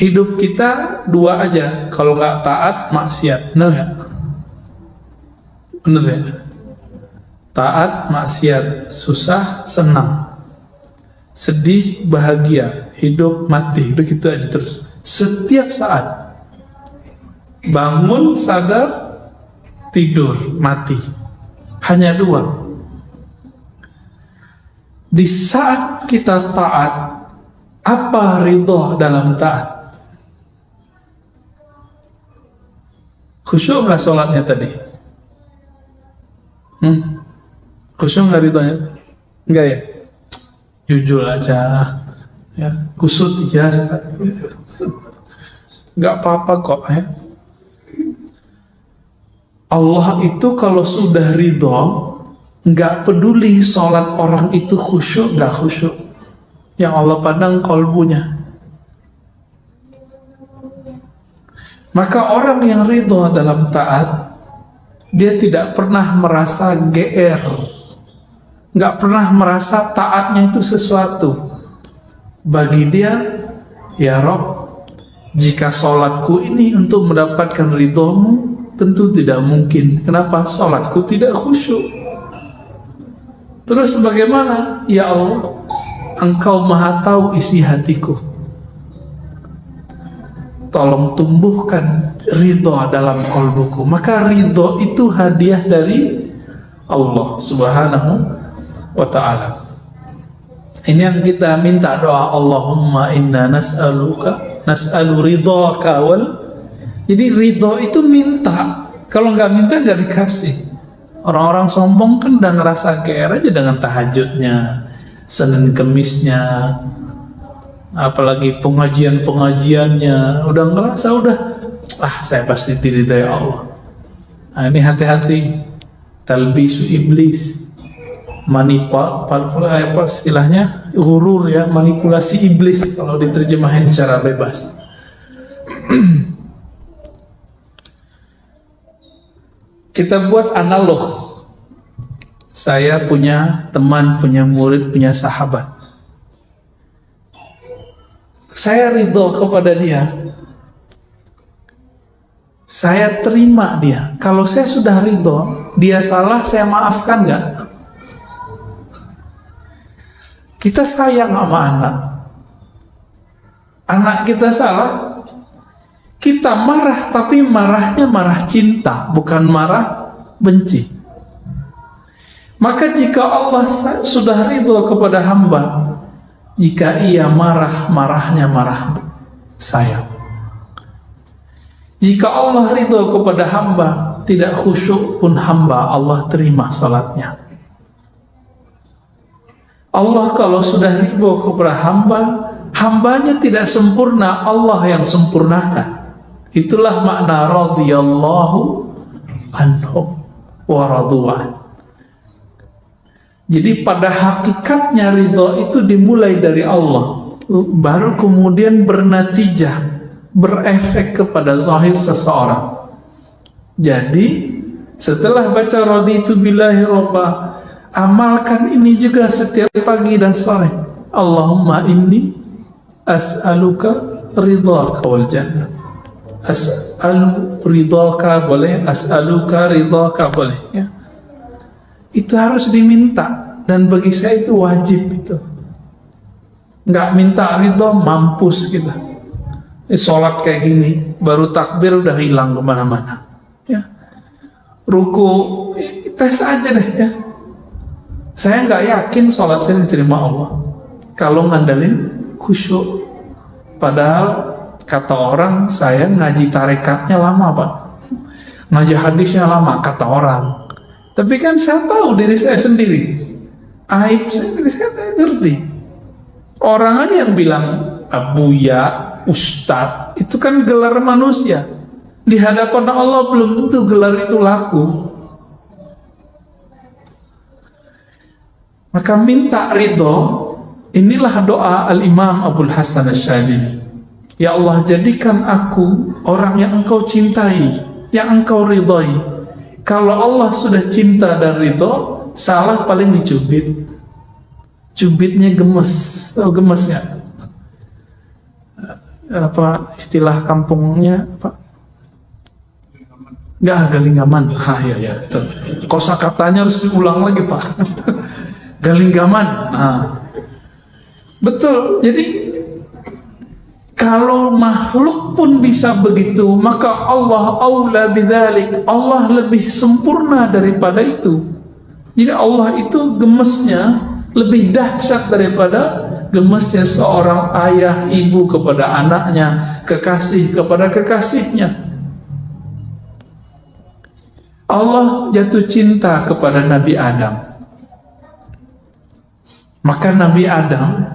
Hidup kita dua aja, kalau nggak taat maksiat, benar nggak? Benar ya? Taat maksiat, susah senang, sedih bahagia, hidup mati, udah gitu aja terus. Setiap saat bangun sadar, tidur mati, hanya dua. Di saat kita taat, apa ridho dalam taat? Khusyuk nggak sholatnya tadi? Khusyuk nggak ridhonya? Enggak ya? Jujur aja, ya. Kusut ya, nggak apa-apa kok ya. Allah itu kalau sudah ridho, nggak peduli sholat orang itu khusyuk nggak khusyuk. Yang Allah pandang kolbunya. Maka orang yang ridho dalam taat, dia tidak pernah merasa GR, nggak pernah merasa taatnya itu sesuatu. Bagi dia, ya Rob, jika sholatku ini untuk mendapatkan ridhomu, tentu tidak mungkin. Kenapa? Sholatku tidak khusyuk. Terus bagaimana? Ya Allah, Engkau maha tahu isi hatiku. Tolong tumbuhkan ridho dalam kolbuku. Maka ridho itu hadiah dari Allah Subhanahu wa ta'ala. Ini yang kita minta doa, Allahumma inna nas'alu ridhaka wal. Jadi ridho itu minta. Kalau nggak minta nggak dikasih. Orang-orang sombong kan udah ngerasa GR aja dengan tahajudnya, Senin Kemisnya, apalagi pengajiannya, udah ngerasa saya pasti diridhai Allah. Nah, ini hati-hati, talbisu iblis, apa istilahnya, ghurur ya, manipulasi iblis kalau diterjemahin secara bebas. Kita buat analog. Saya punya teman, punya murid, punya sahabat. Saya ridho kepada dia. Saya terima dia. Kalau saya sudah ridho, dia salah, saya maafkan nggak? Kita sayang sama anak. Anak kita salah, kita marah, tapi marahnya marah cinta, bukan marah benci. Maka jika Allah sudah ridho kepada hamba, jika ia marah, marahnya marah sayang. Jika Allah ridho kepada hamba, tidak khusyuk pun hamba, Allah terima salatnya. Allah kalau sudah ridho kepada hamba, hambanya tidak sempurna, Allah yang sempurnakan. Itulah makna radhiyallahu anhum wa radu'an. Jadi pada hakikatnya ridho itu dimulai dari Allah, baru kemudian bernatijah, berefek kepada zahir seseorang. Jadi setelah baca raditu billahi robba, amalkan ini juga setiap pagi dan sore. Allahumma inni as'aluka ridhaka wal jannah. As'alu ridhaka boleh, as'aluka ridhaka boleh ya. Itu harus diminta, dan bagi saya itu wajib itu. Nggak minta ridho, mampus kita. Sholat kayak gini, baru takbir udah hilang kemana-mana ya. Ruku, tes aja deh ya. Saya nggak yakin sholat saya diterima Allah kalau ngandelin khusyuk. Padahal kata orang, saya ngaji tarekatnya lama Pak, ngaji hadisnya lama kata orang. Tapi kan saya tahu diri saya sendiri, aib sendiri saya ngerti. Orang aja yang bilang abuya, ustadz, itu kan gelar manusia. Di hadapan Allah belum tentu gelar itu laku. Maka minta ridho, inilah doa Al-Imam Abul Hasan Asy-Syadzili. Ya Allah, jadikan aku orang yang Engkau cintai, yang Engkau ridhai. Kalau Allah sudah cinta dan ridho, salah paling dicubit. Cubitnya gemes, tahu gemesnya? apa istilah kampungnya Pak? Nggak, galinggaman. Ya. Kosakatanya harus diulang lagi Pak. Galinggaman. Betul. Jadi kalau makhluk pun bisa begitu, maka Allah aula bidzalik. Allah lebih sempurna daripada itu. Jadi Allah itu gemesnya lebih dahsyat daripada gemesnya seorang ayah ibu kepada anaknya, kekasih kepada kekasihnya. Allah jatuh cinta kepada Nabi Adam. Maka Nabi Adam,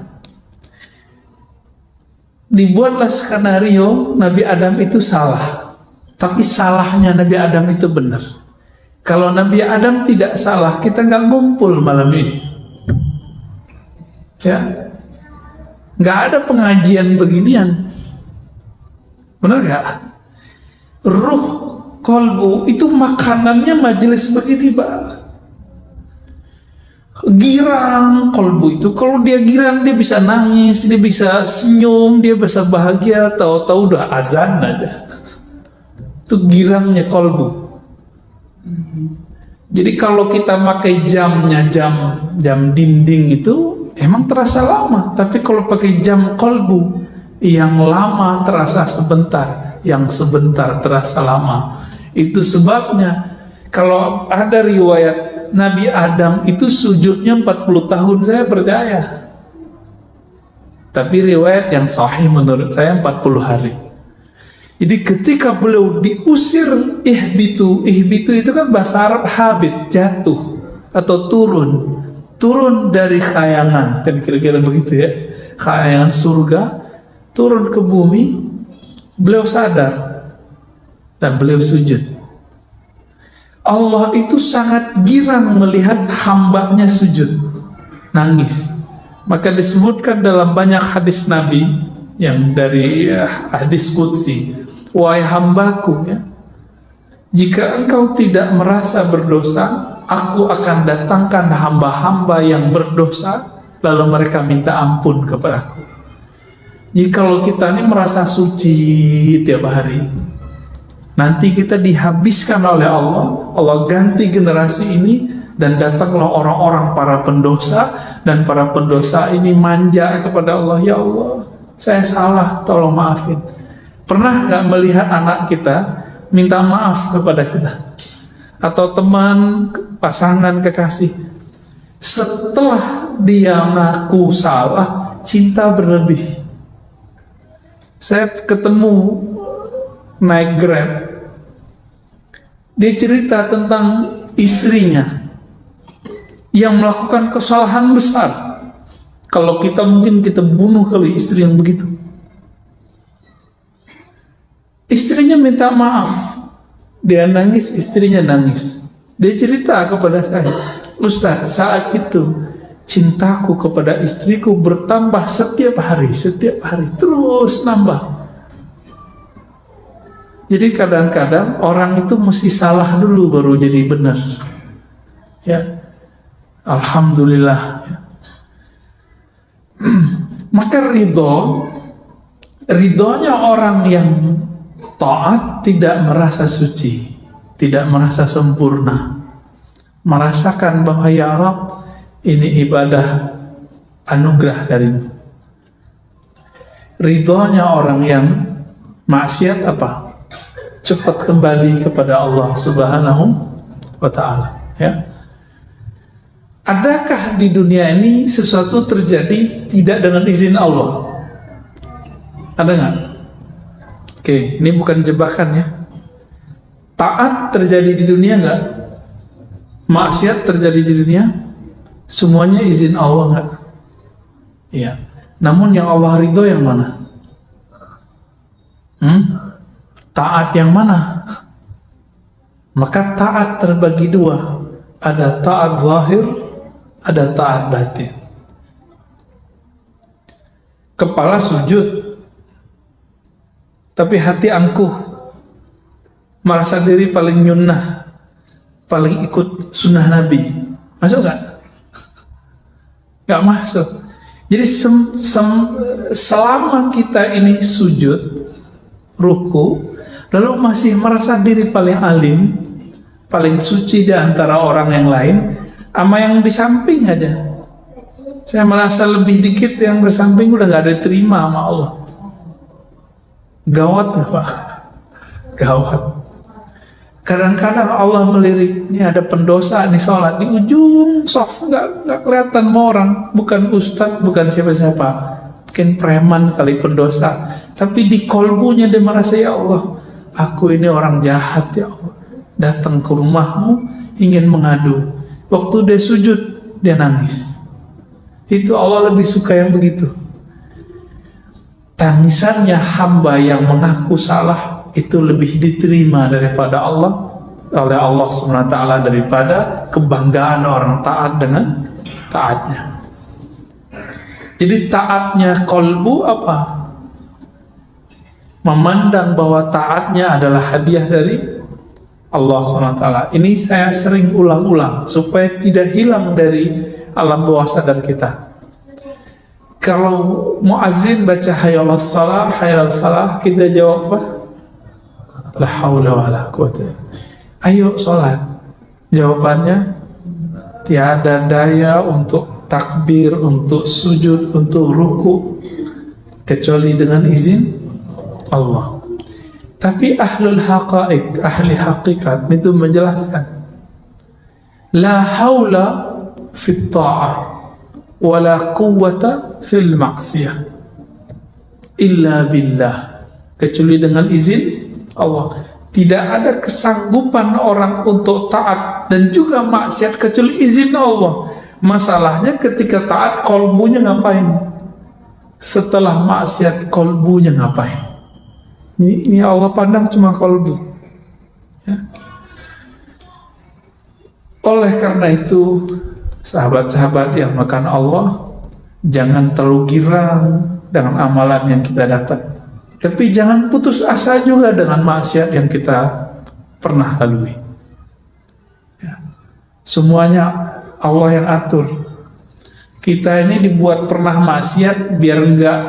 dibuatlah skenario Nabi Adam itu salah. Tapi salahnya Nabi Adam itu benar. Kalau Nabi Adam tidak salah, kita nggak ngumpul malam ini. Ya, nggak ada pengajian beginian. Benar nggak? Ruh kolbu itu makanannya majelis begini, Pak. Girang kolbu itu, kalau dia girang dia bisa nangis, dia bisa senyum, dia bisa bahagia, tahu-tahu udah azan aja. Itu girangnya kolbu. Jadi kalau kita pakai jamnya jam dinding itu emang terasa lama, tapi kalau pakai jam kolbu, yang lama terasa sebentar, yang sebentar terasa lama. Itu sebabnya kalau ada riwayat Nabi Adam itu sujudnya 40 tahun, saya percaya. Tapi riwayat yang sahih menurut saya 40 hari. Jadi ketika beliau diusir, ihbitu itu kan bahasa Arab habit, jatuh atau turun dari khayangan, kan kira-kira begitu ya, khayangan surga, turun ke bumi. Beliau sadar dan beliau sujud. Allah itu sangat girang melihat hambanya sujud, nangis. Maka disebutkan dalam banyak hadis Nabi yang dari hadis qudsi, wahai hambaku, ya, jika engkau tidak merasa berdosa, aku akan datangkan hamba-hamba yang berdosa, lalu mereka minta ampun kepadaku. Jadi kalau kita ini merasa suci tiap hari, nanti kita dihabiskan oleh Allah. Allah ganti generasi ini dan datanglah orang-orang para pendosa, dan para pendosa ini manja kepada Allah. Ya Allah, saya salah, tolong maafin. Pernah gak melihat anak kita minta maaf kepada kita? Atau teman, pasangan, kekasih, setelah dia mengaku salah, cinta berlebih. Saya ketemu naik Grab, dia cerita tentang istrinya yang melakukan kesalahan besar. Kalau kita mungkin kita bunuh kali istri yang begitu. Istrinya minta maaf, dia nangis, istrinya nangis. Dia cerita kepada saya, Ustaz, saat itu cintaku kepada istriku bertambah setiap hari terus nambah. Jadi kadang-kadang orang itu mesti salah dulu baru jadi benar. Ya, alhamdulillah. Ya. Maka ridhonya orang yang taat tidak merasa suci, tidak merasa sempurna, merasakan bahwa ya Rabb, ini ibadah anugerah darimu. Ridhonya orang yang maksiat apa? Cepat kembali kepada Allah Subhanahu wa ta'ala. Ya. Adakah di dunia ini sesuatu terjadi tidak dengan izin Allah? Ada nggak? Oke, ini bukan jebakan ya. Taat terjadi di dunia nggak? Maksiat terjadi di dunia? Semuanya izin Allah nggak? Iya. Namun yang Allah ridho yang mana? Taat yang mana? Maka taat terbagi dua. Ada taat zahir, ada taat batin. Kepala sujud, tapi hati angkuh, merasa diri paling nyunnah, paling ikut sunnah Nabi. Masuk gak? Gak masuk. Jadi selama kita ini sujud, ruku, lalu masih merasa diri paling alim, paling suci di antara orang yang lain, sama yang di samping aja, saya merasa lebih dikit, yang di samping udah gak ada terima sama Allah. Gawat gak Pak? Gawat. Kadang-kadang Allah melirik, ini ada pendosa nih sholat di ujung soft, nggak kelihatan sama orang, bukan ustadz, bukan siapa-siapa, mungkin preman kali pendosa, tapi di kolbunya dia merasa, ya Allah, aku ini orang jahat ya Allah, datang ke rumahmu ingin mengadu. Waktu dia sujud dia nangis. Itu Allah lebih suka yang begitu. Tangisannya hamba yang mengaku salah itu lebih diterima daripada oleh Allah SWT, daripada kebanggaan orang taat dengan taatnya. Jadi taatnya kolbu apa? Memandang bahwa taatnya adalah hadiah dari Allah SWT. Ini saya sering ulang-ulang supaya tidak hilang dari alam bawah sadar kita. Kalau muazzin baca hayyalas salah, hayyal falah, kita jawab apa? La haula wala quwata. Ayo sholat. Jawabannya tiada daya untuk takbir, untuk sujud, untuk ruku kecuali dengan izin Allah. Tapi ahlul haqaiq, ahli hakikat itu menjelaskan, la haula fit ta'ah wala quwwata fil ma'siyah illa billah, kecuali dengan izin Allah. Tidak ada kesanggupan orang untuk taat dan juga maksiat kecuali izin Allah. Masalahnya ketika taat kolbunya ngapain? Setelah maksiat kolbunya ngapain? Ini Allah pandang cuma kolbu ya. Oleh karena itu, sahabat-sahabat yang makan Allah, jangan terlalu girang dengan amalan yang kita dapat. Tapi jangan putus asa juga dengan maksiat yang kita pernah lalui ya. Semuanya Allah yang atur. Kita ini dibuat pernah maksiat biar enggak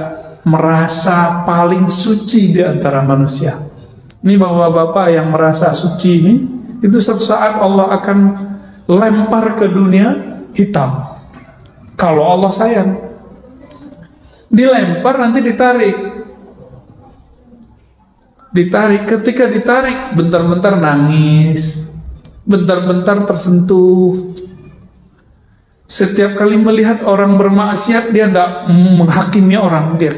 merasa paling suci di antara manusia. Ini bapak-bapak yang merasa suci ini, itu suatu saat Allah akan lempar ke dunia hitam. Kalau Allah sayang, dilempar nanti ditarik, ketika ditarik bentar-bentar nangis, bentar-bentar tersentuh. Setiap kali melihat orang bermaksiat, dia nggak menghakimi orang, dia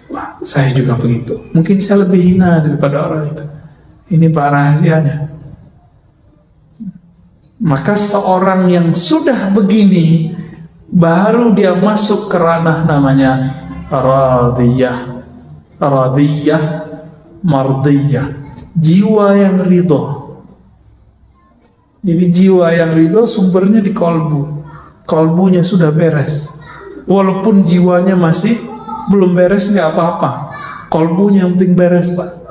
wah, saya juga begitu, mungkin saya lebih hina daripada orang itu. Ini Pak rahasianya. Maka seorang yang sudah begini, baru dia masuk ke ranah namanya radiyah, mardiyah, jiwa yang ridho. Jadi jiwa yang ridho sumbernya di kolbu. Kolbunya sudah beres. Walaupun jiwanya masih belum beres, nggak apa-apa. Kolbunya yang penting beres Pak.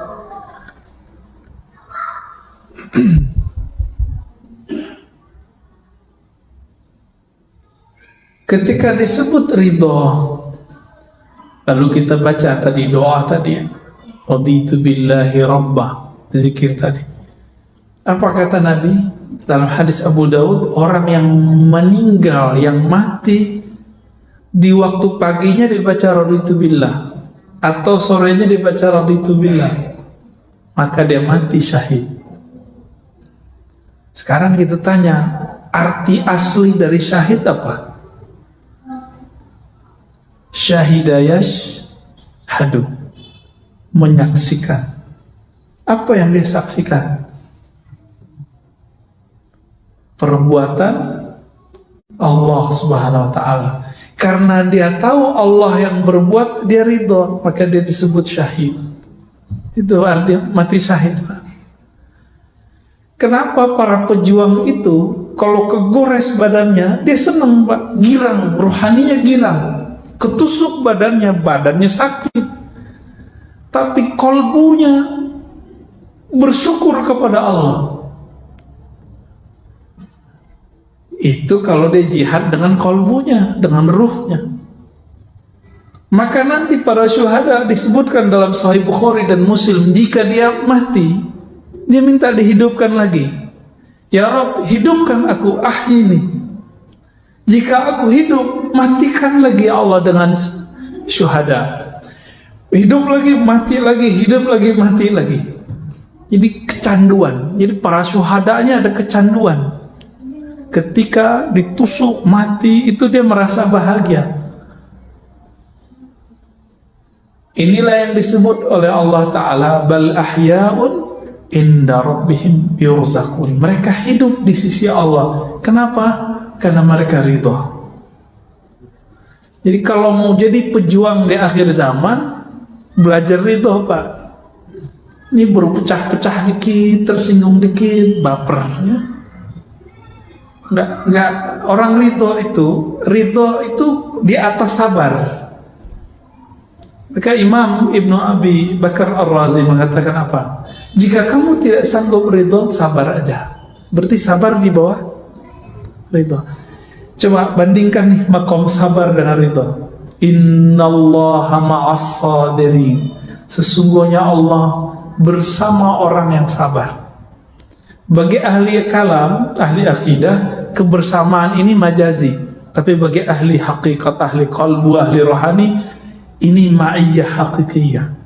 Ketika disebut ridho, lalu kita baca tadi doa tadi, raditu billahi rabbah, zikir tadi. Apa kata Nabi dalam hadis Abu Daud? Orang yang meninggal, yang mati di waktu paginya dibaca raditu billah, atau sorenya dibaca raditu billah, maka dia mati syahid. Sekarang kita tanya, arti asli dari syahid apa? Syahidayash hadu, menyaksikan. Apa yang dia saksikan? Perbuatan Allah Subhanahu wa ta'ala. Karena dia tahu Allah yang berbuat, dia ridho, maka dia disebut syahid. Itu arti mati syahid Pak. Kenapa para pejuang itu kalau kegores badannya, dia senang Pak, girang, rohaninya girang, ketusuk badannya sakit, tapi kolbunya bersyukur kepada Allah. Itu kalau dia jihad dengan kolbunya, dengan ruhnya. Maka nanti para syuhada disebutkan dalam Sahih Bukhari dan Muslim, jika dia mati, dia minta dihidupkan lagi. Ya Rabb, hidupkan aku, ahyini. Jika aku hidup, matikan lagi ya Allah dengan syuhada. Hidup lagi, mati lagi, hidup lagi, mati lagi. Jadi kecanduan. Jadi para syuhadanya ada kecanduan. Ketika ditusuk mati, itu dia merasa bahagia. Inilah yang disebut oleh Allah Ta'ala, bal ahya'un inda rabbihim yurzaqun. Mereka hidup di sisi Allah. Kenapa? Karena mereka ridho. Jadi kalau mau jadi pejuang di akhir zaman, belajar ridho, Pak. Ini baru pecah-pecah dikit, tersinggung dikit, baper, ya. Enggak, orang ridho itu di atas sabar. Maka Imam Ibnu Abi Bakar Ar-Razi mengatakan apa? Jika kamu tidak sanggup ridho, sabar aja. Berarti sabar di bawah ridho. Coba bandingkan nih makom sabar dengan ridho. Innallaha ma'as sabirin. Sesungguhnya Allah bersama orang yang sabar. Bagi ahli kalam, ahli akidah, kebersamaan ini majazi. Tapi bagi ahli hakikat, ahli qalbu, ahli rohani, ini ma'iyah hakikiyah,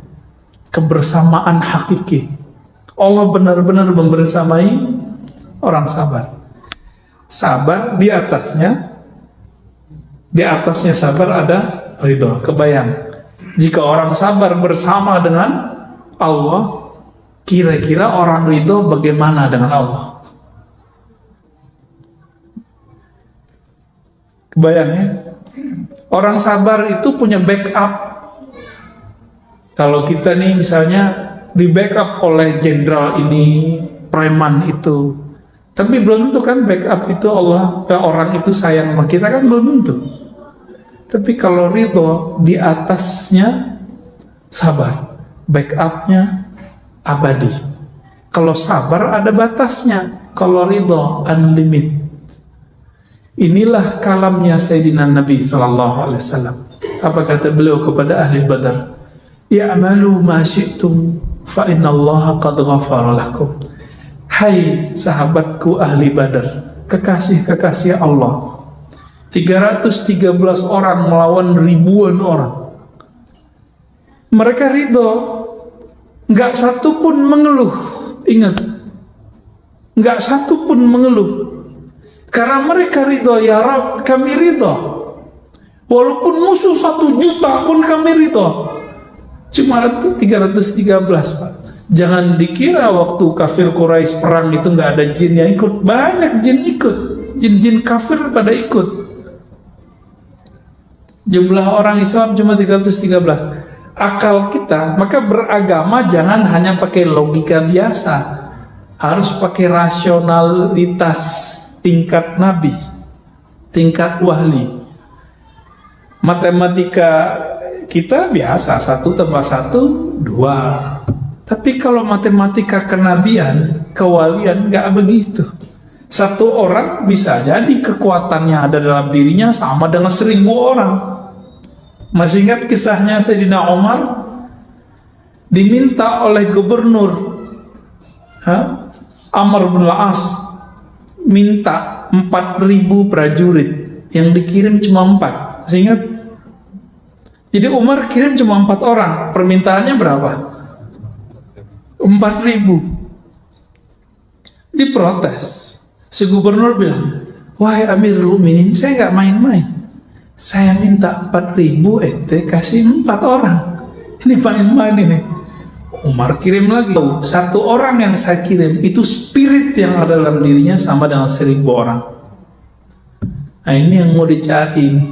kebersamaan hakiki. Allah benar-benar membersamai orang sabar. Sabar di atasnya sabar ada ridho. Kebayang, jika orang sabar bersama dengan Allah, kira-kira orang ridho bagaimana dengan Allah? Kebayang ya? Orang sabar itu punya backup. Kalau kita nih misalnya di backup oleh jenderal ini, preman itu, tapi belum tentu kan backup itu Allah, orang itu sayang sama kita kan belum tentu. Tapi kalau ridho di atasnya sabar, backupnya abadi. Kalau sabar ada batasnya, kalau ridho unlimited. Inilah kalamnya Sayyidina Nabi SAW. Apa kata beliau kepada ahli Badar? Ya'malu ma syi'tum fa innallaha qad ghafara lakum. Hai sahabatku ahli Badar, kekasih-kekasih Allah, 313 orang melawan ribuan orang. Mereka ridho, gak satu pun mengeluh. Ingat, gak satu pun mengeluh. Karena mereka ridho, ya Rabb, kami ridho. Walaupun musuh 1 juta pun kami ridho. Cuma 313, Pak. Jangan dikira waktu kafir Quraisy perang itu nggak ada jin yang ikut. Banyak jin ikut. Jin-jin kafir pada ikut. Jumlah orang Islam cuma 313. Akal kita, maka beragama jangan hanya pakai logika biasa. Harus pakai rasionalitas tingkat nabi, tingkat wali. Matematika kita biasa, 1 tambah 1 2. Tapi kalau matematika kenabian, kewalian, nggak begitu. 1 orang bisa jadi kekuatannya ada dalam dirinya sama dengan 1000 orang. Masih ingat kisahnya Sayyidina Umar diminta oleh gubernur Amr bin Al-As, minta 4000 prajurit, yang dikirim cuma 4. Masih ingat? Jadi Umar kirim cuma 4 orang. Permintaannya berapa? 4000. Diprotes. Si gubernur bilang, wahai Amirul Mukminin, saya gak main-main. Saya minta 4000, ente kasih 4 orang. Ini main-main ini. Umar kirim lagi. 1 orang yang saya kirim, itu spirit yang ada dalam dirinya sama dengan 1000 orang. Nah ini yang mau dicari ini.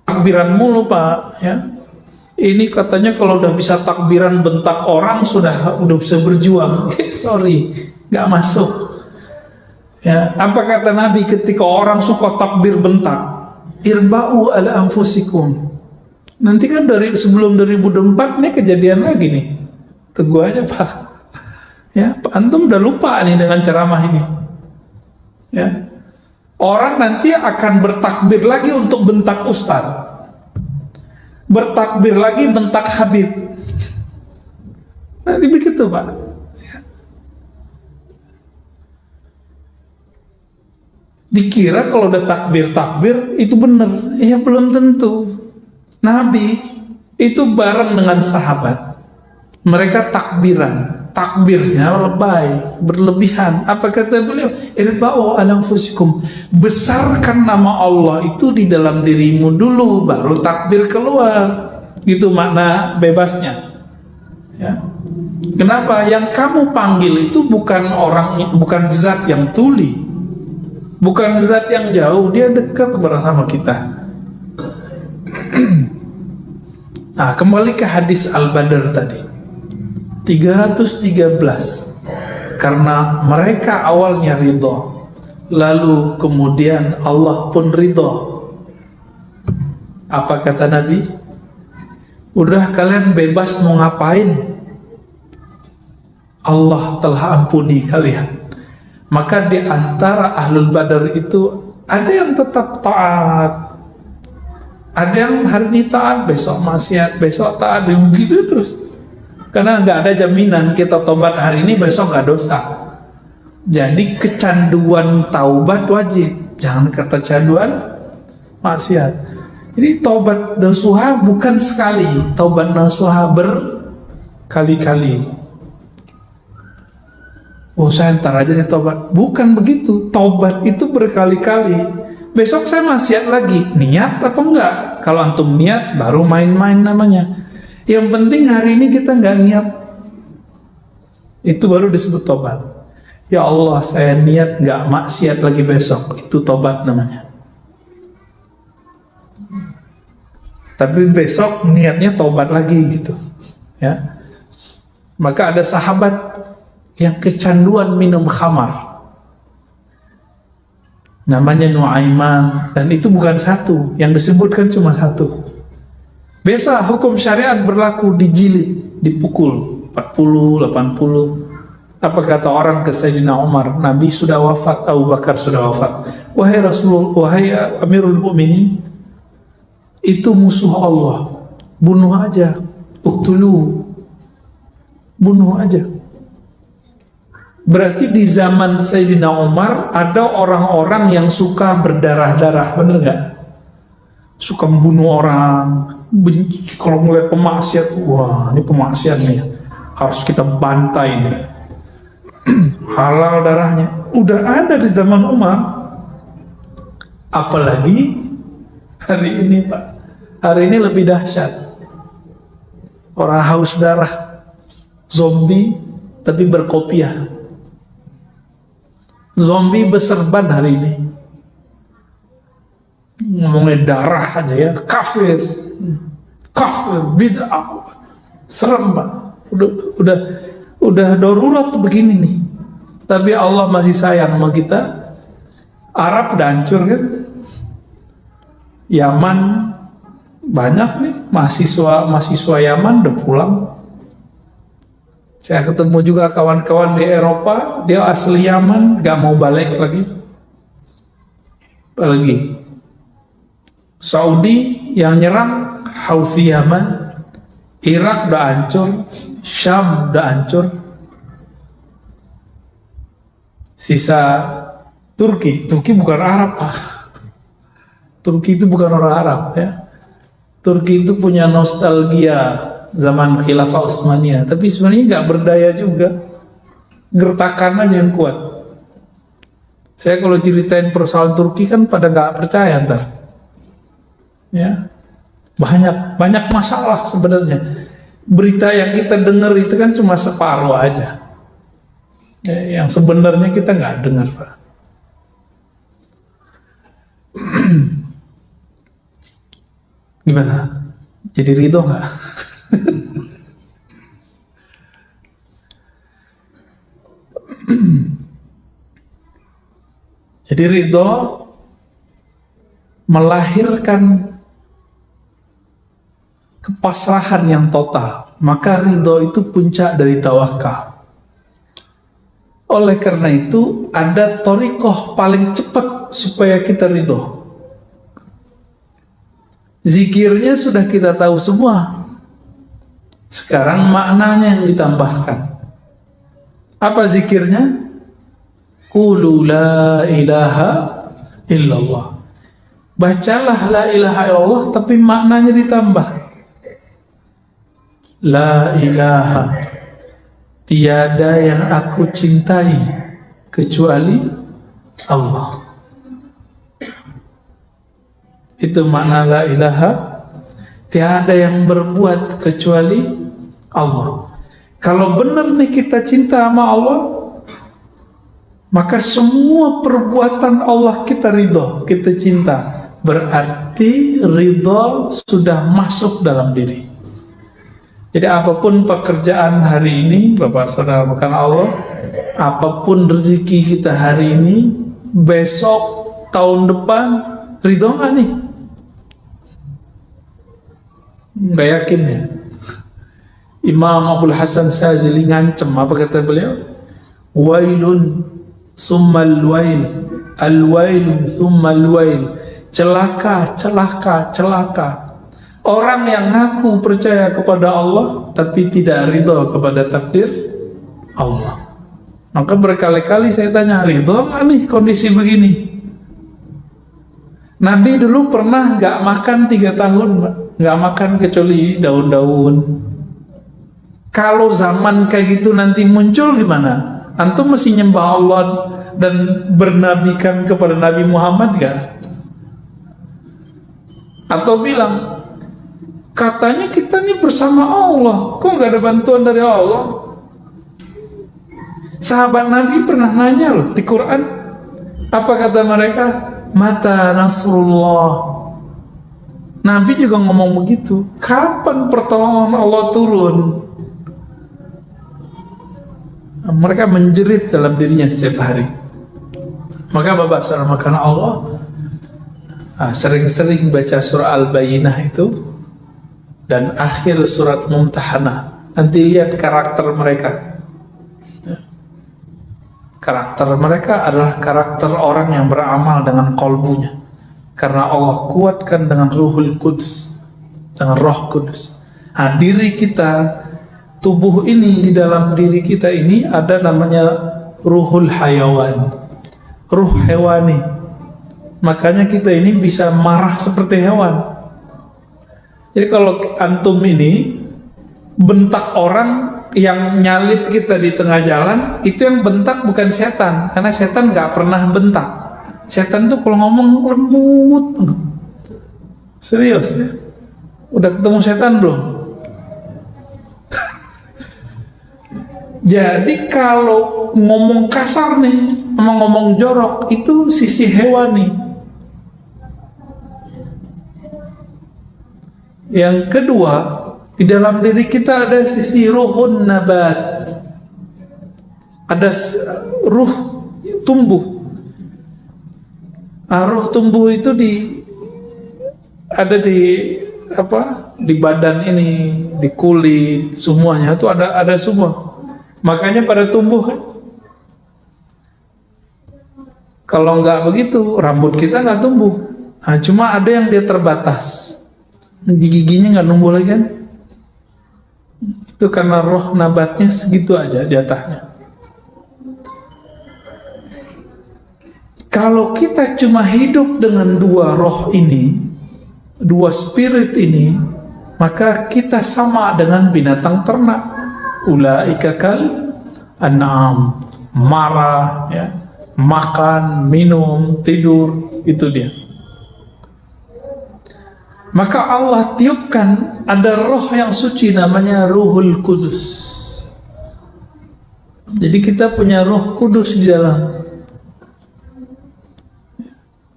Takbiran mulu, Pak, ya. Ini katanya kalau udah bisa takbiran bentak orang sudah bisa berjuang. Sorry, nggak masuk. Ya, apa kata Nabi ketika orang suka takbir bentak? Irba'u ala anfusikum. Nanti kan dari sebelum 2004 nih kejadian lagi nih. Teguh aja, Pak. Ya, Pak Antum udah lupa nih dengan ceramah ini. Ya. Orang nanti akan bertakbir lagi untuk bentak ustaz. bertakbir lagi bentak Habib. Nanti begitu Pak. Dikira kalau udah takbir itu benar, ya belum tentu. Nabi itu bareng dengan sahabat, mereka takbirnya lebay, berlebihan. Apa kata beliau? Irba'u ala anfusikum, besarkan nama Allah itu di dalam dirimu dulu, baru takbir keluar. Gitu makna bebasnya. Ya. Kenapa? Yang kamu panggil itu bukan zat yang tuli, bukan zat yang jauh, dia dekat bersama kita. Nah, kembali ke hadis Al-Badr tadi 313. Karena mereka awalnya ridho, lalu kemudian Allah pun ridho. Apa kata Nabi? Udah kalian bebas mau ngapain, Allah telah ampuni kalian. Maka di antara Ahlul Badar itu ada yang tetap taat, ada yang hari ini taat, besok maksiat, besok taat, begitu terus. Karena nggak ada jaminan kita tobat hari ini besok nggak dosa. Jadi kecanduan taubat wajib, jangan kecanduan maksiat. Jadi taubat nasuha bukan sekali, taubat nasuha berkali-kali. Oh saya ntar aja nih taubat, bukan begitu. Taubat itu berkali-kali. Besok saya maksiat lagi, niat atau enggak? Kalau antum niat baru main-main namanya. Yang penting hari ini kita enggak niat, itu baru disebut tobat. Ya Allah, saya niat enggak maksiat lagi besok, itu tobat namanya. Tapi besok niatnya tobat lagi gitu, ya. Maka ada sahabat yang kecanduan minum khamar, namanya Nuaiman, dan itu bukan satu, yang disebutkan cuma satu. Biasa hukum syariat berlaku, dijilid, dipukul 40, 80. Apa kata orang ke Sayyidina Umar? Nabi sudah wafat, Abu Bakar sudah wafat. Wahai Rasulullah, wahai Amirul Mukminin, itu musuh Allah, bunuh aja, uktuluhu, bunuh aja. Berarti di zaman Sayyidina Umar ada orang-orang yang suka berdarah-darah, bener gak? Suka membunuh orang, kalau ngeliat pemaksiat, wah ini pemaksiat nih, harus kita bantai nih. Halal darahnya, udah ada di zaman Umar. Apalagi hari ini Pak, hari ini lebih dahsyat. Orang haus darah, zombie tapi berkopiah. Zombie berserban hari ini. Ngomongnya darah aja ya, kafir, bid'ah, serem Pak. Udah darurat begini nih. Tapi Allah masih sayang sama kita. Arab udah hancur kan? Yaman banyak nih mahasiswa Yaman udah pulang. Saya ketemu juga kawan-kawan di Eropa, dia asli Yaman, gak mau balik lagi. Apalagi Saudi yang nyerang Houthi Yaman, Irak udah hancur, Syam udah hancur. Sisa Turki bukan Arab Pak. Turki itu bukan orang Arab ya. Turki itu punya nostalgia zaman Khilafah Utsmaniyah, tapi sebenarnya nggak berdaya juga, gertakan aja yang kuat. Saya kalau ceritain persoalan Turki kan pada nggak percaya ntar, ya banyak masalah sebenarnya. Berita yang kita dengar itu kan cuma separuh aja, ya, yang sebenarnya kita nggak dengar Pak. Gimana? Jadi ridho nggak? Jadi ridho melahirkan kepasrahan yang total. Maka ridho itu puncak dari tawakal. Oleh karena itu ada thariqah paling cepat supaya kita ridho. Zikirnya sudah kita tahu semua. Sekarang maknanya yang ditambahkan. Apa zikirnya? Qulu la ilaha illallah. Bacalah la ilaha illallah, tapi maknanya ditambah. La ilaha, tiada yang aku cintai kecuali Allah. Itu makna la ilaha, tiada yang berbuat kecuali Allah. Kalau benar nih kita cinta sama Allah, maka semua perbuatan Allah kita ridho, kita cinta. Berarti ridho sudah masuk dalam diri. Jadi apapun pekerjaan hari ini, Bapak Saudara bukan Allah, apapun rezeki kita hari ini, besok, tahun depan, ridho nggak nih? Nggak yakin ya. Imam Abdul Hasan Syazili ngancem, apa kata beliau? Wailun summal wail, al-wailun summal wail. Celaka, celaka, celaka. Orang yang ngaku percaya kepada Allah tapi tidak ridho kepada takdir Allah. Maka berkali-kali saya tanya, ridho nggak nih kondisi begini? Nabi dulu pernah nggak makan 3 tahun, nggak makan kecuali daun-daun. Kalau zaman kayak gitu nanti muncul gimana? Antum mesti nyembah Allah dan bernabikan kepada Nabi Muhammad gak? Atau bilang, katanya kita nih bersama Allah, kok gak ada bantuan dari Allah? Sahabat Nabi pernah nanya loh di Quran, apa kata mereka? Mata Nasrullah. Nabi juga ngomong begitu, kapan pertolongan Allah turun? Mereka menjerit dalam dirinya setiap hari. Maka Bapak Saudara karena Allah sering-sering baca surah Al-Bayyinah itu dan akhir surat Mumtahanah. Nanti lihat karakter mereka. Karakter mereka adalah karakter orang yang beramal dengan kolbunya. Karena Allah kuatkan dengan Ruhul Quds, dengan Roh Kudus. Nah, diri kita, tubuh ini, di dalam diri kita ini ada namanya ruhul hayawan, ruh hewani. Makanya kita ini bisa marah seperti hewan. Jadi kalau antum ini bentak orang yang nyalip kita di tengah jalan, itu yang bentak bukan setan, karena setan nggak pernah bentak. Setan tuh kalau ngomong lembut. Serius ya? Udah ketemu setan belum? Jadi kalau ngomong kasar nih, ngomong jorok, itu sisi hewani. Yang kedua, di dalam diri kita ada sisi ruhun nabat. Ada ruh tumbuh. Ruh tumbuh itu ada di apa? Di badan ini, di kulit, semuanya itu ada semua. Makanya pada tumbuh kan. Kalau nggak begitu, rambut kita nggak tumbuh. Nah, cuma ada yang dia terbatas, giginya nggak numbuh lagi kan. Itu karena roh nabatnya segitu aja di atasnya. Kalau kita cuma hidup dengan 2 roh ini, 2 spirit ini, maka kita sama dengan binatang ternak. Ulaika kal an'am, marah ya, makan, minum, tidur, itu dia. Maka Allah tiupkan ada roh yang suci namanya Ruhul Kudus. Jadi kita punya Roh Kudus di dalam.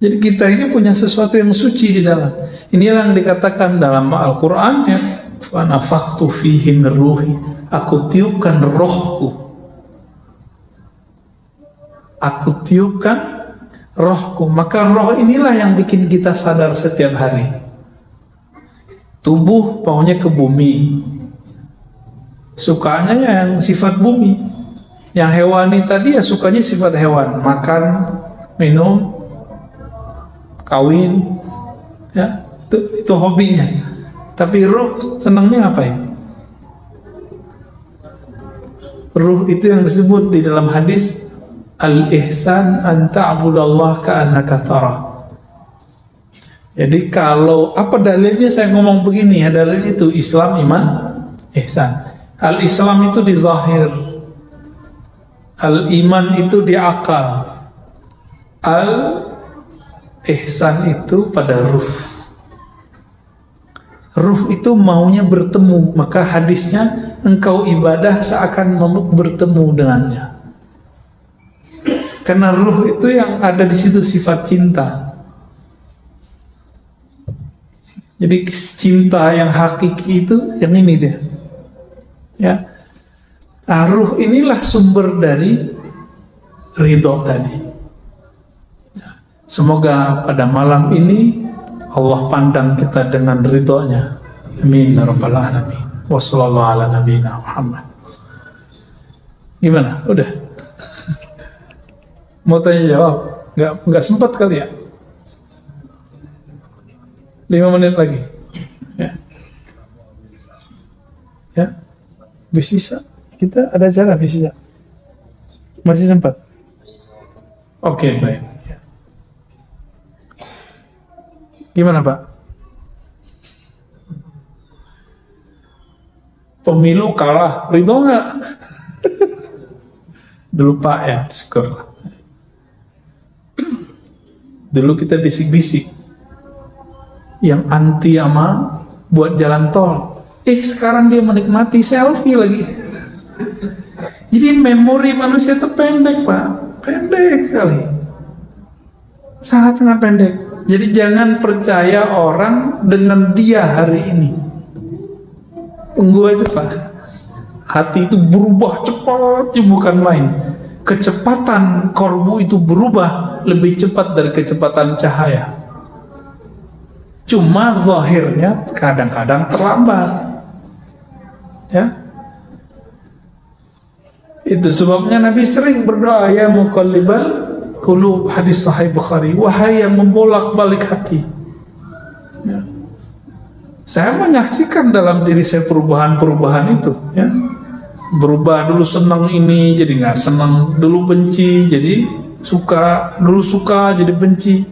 Jadi kita ini punya sesuatu yang suci di dalam. Inilah yang dikatakan dalam Al-Quran ya, fa nafakhtu fihi min ruhi. Aku tiupkan rohku. Aku tiupkan rohku. Maka roh inilah yang bikin kita sadar setiap hari. Tubuh maunya ke bumi, sukanya yang sifat bumi. Yang hewani tadi ya sukanya sifat hewan, makan, minum, kawin ya. Itu hobinya. Tapi ruh senangnya ngapain? Ruh itu yang disebut di dalam hadis al-ihsan an ta'budallah ka'annaka tarah. Jadi kalau apa dalilnya saya ngomong begini ya, dalilnya itu Islam, iman, ihsan. Al-Islam itu di zahir, al-iman itu di akal, al-ihsan itu pada ruh. Ruh itu maunya bertemu, maka hadisnya engkau ibadah seakan bertemu dengannya. Karena ruh itu yang ada di situ sifat cinta. Jadi cinta yang hakiki itu yang ini dia. Ya. Nah, ruh inilah sumber dari ridho tadi. Semoga pada malam ini Allah pandang kita dengan ridhonya. Amin ya rabbal alamin. Wassallallahu ala nabiyina Muhammad. Gimana? Udah? Mau tanya jawab? Nggak sempat kali ya? 5 menit lagi. Ya. Bisa. Kita ada cara bisa. Masih sempat. Oke, baik. Gimana Pak? Pemilu kalah, ridho nggak? Dulu Pak ya, syukur. Dulu kita bisik-bisik yang anti sama buat jalan tol. Sekarang dia menikmati selfie lagi. Jadi memori manusia itu pendek Pak, pendek sekali, sangat-sangat pendek. Jadi jangan percaya orang dengan dia hari ini. Tunggu aja Pak. Hati itu berubah cepat, bukan main. Kecepatan korbu itu berubah lebih cepat dari kecepatan cahaya. Cuma zahirnya kadang-kadang terlambat. Ya. Itu sebabnya Nabi sering berdoa, ya muqallibal qulub, hadis sahih Bukhari, wahai yang membolak-balik hati. Ya. Saya menyaksikan dalam diri saya perubahan-perubahan itu. Ya. Berubah, dulu senang ini jadi nggak senang, dulu benci jadi suka, dulu suka jadi benci.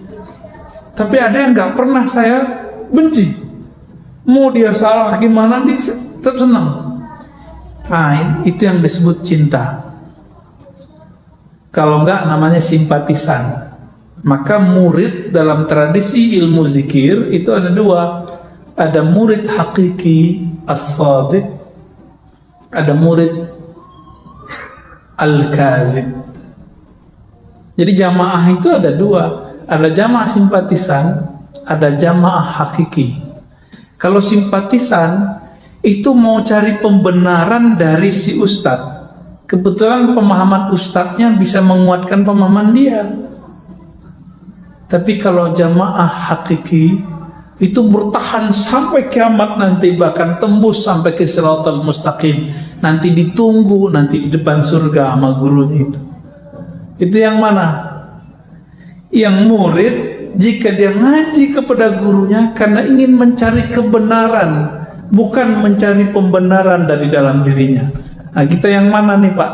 Tapi ada yang nggak pernah saya benci. Mau dia salah gimana, dia tetap senang. Nah, itu yang disebut cinta. Kalau enggak namanya simpatisan. Maka murid dalam tradisi ilmu zikir itu ada dua. Ada murid hakiki as-sadiq, ada murid al-kazib. Jadi jamaah itu ada dua. Ada jamaah simpatisan, ada jamaah hakiki. Kalau simpatisan itu mau cari pembenaran dari si ustadz. Kebetulan pemahaman ustadznya bisa menguatkan pemahaman dia. Tapi kalau jamaah hakiki itu bertahan sampai kiamat nanti, bahkan tembus sampai ke Shiratal Mustaqim. Nanti ditunggu nanti di depan surga sama gurunya itu. Itu yang mana? Yang murid jika dia ngaji kepada gurunya karena ingin mencari kebenaran, bukan mencari pembenaran dari dalam dirinya. Nah, kita yang mana nih Pak?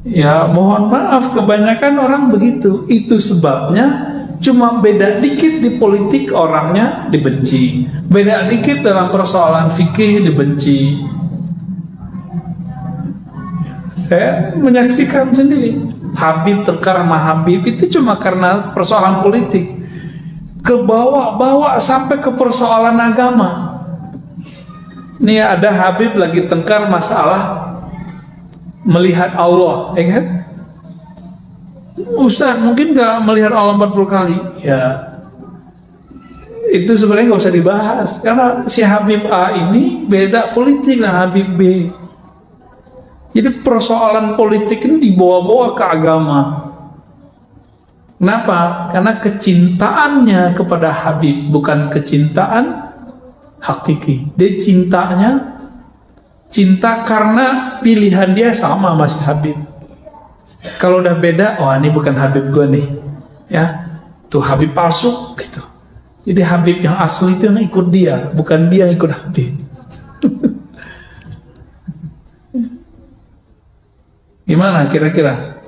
Ya mohon maaf, kebanyakan orang begitu. Itu sebabnya cuma beda dikit di politik orangnya dibenci, beda dikit dalam persoalan fikih dibenci. Saya menyaksikan sendiri. Habib tengkar sama Habib itu cuma karena persoalan politik. Kebawa-bawa sampai ke persoalan agama. Ini ada Habib lagi tengkar masalah melihat Allah, ya kan? Ustaz mungkin gak melihat Allah 40 kali. Ya, itu sebenarnya gak usah dibahas, karena si Habib A ini beda politik dengan Habib B. Jadi persoalan politik ini dibawa-bawa ke agama. Kenapa? Karena kecintaannya kepada Habib bukan kecintaan hakiki. Dia cinta karena pilihan dia sama masih Habib. Kalau udah beda, oh ini bukan Habib gue nih, ya, tuh Habib palsu gitu. Jadi Habib yang asli itu yang ikut dia, bukan dia yang ikut Habib. Gimana kira-kira?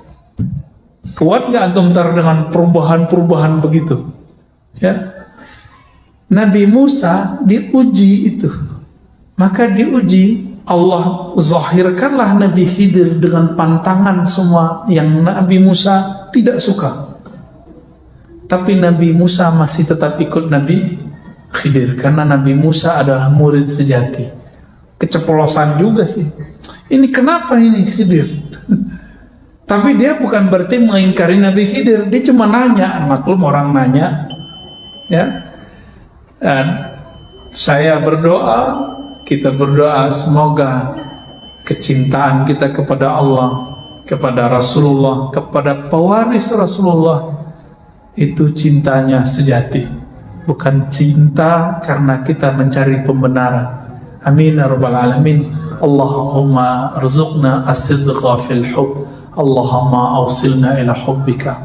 Kuat nggak antum ntar dengan perubahan-perubahan begitu? Ya, Nabi Musa diuji itu, maka diuji Allah zahirkanlah Nabi Khidir dengan pantangan semua yang Nabi Musa tidak suka. Tapi Nabi Musa masih tetap ikut Nabi Khidir karena Nabi Musa adalah murid sejati. Keceplosan juga sih. Ini kenapa ini Khidir? Tapi dia bukan berarti mengingkari Nabi Khidir. Dia cuma nanya, maklum orang nanya. Ya. Dan saya berdoa, kita berdoa semoga kecintaan kita kepada Allah, kepada Rasulullah, kepada pewaris Rasulullah itu cintanya sejati, bukan cinta karena kita mencari pembenaran. Amin ya rabbal alamin. Allahumma arzuqna as-sidqa fil hubb, Allahumma awsilna ila hubbika.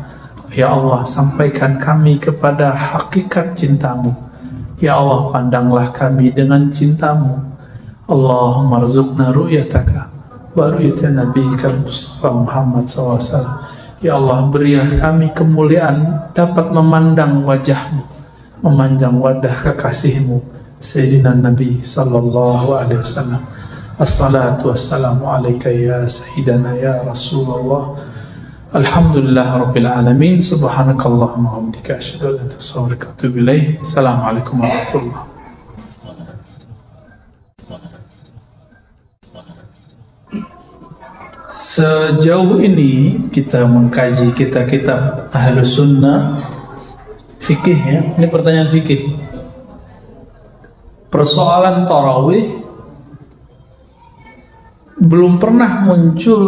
Ya Allah, sampaikan kami kepada hakikat cintamu. Ya Allah, pandanglah kami dengan cintamu. Allahumma arzuqna ru'yataka wa ru'yata nabiyyika Mustafa Muhammad SAW. Ya Allah, berilah kami kemuliaan dapat memandang wajahmu, memandang wajah kekasihmu Sayyidina Nabi sallallahu alaihi wasallam. Assalatu wassalamu alaika ya Sayyidina ya Rasulullah. Alhamdulillah Rabbil Alamin. Subhanakallahumma wa bihamdika asyhadu an la ilaha illa anta astaghfiruka wa atubu ilaik. Assalamualaikum warahmatullahi wabarakatuh. Sejauh ini kita mengkaji kitab Ahlus Sunnah fikih ya. Ini pertanyaan fikih. Persoalan tarawih belum pernah muncul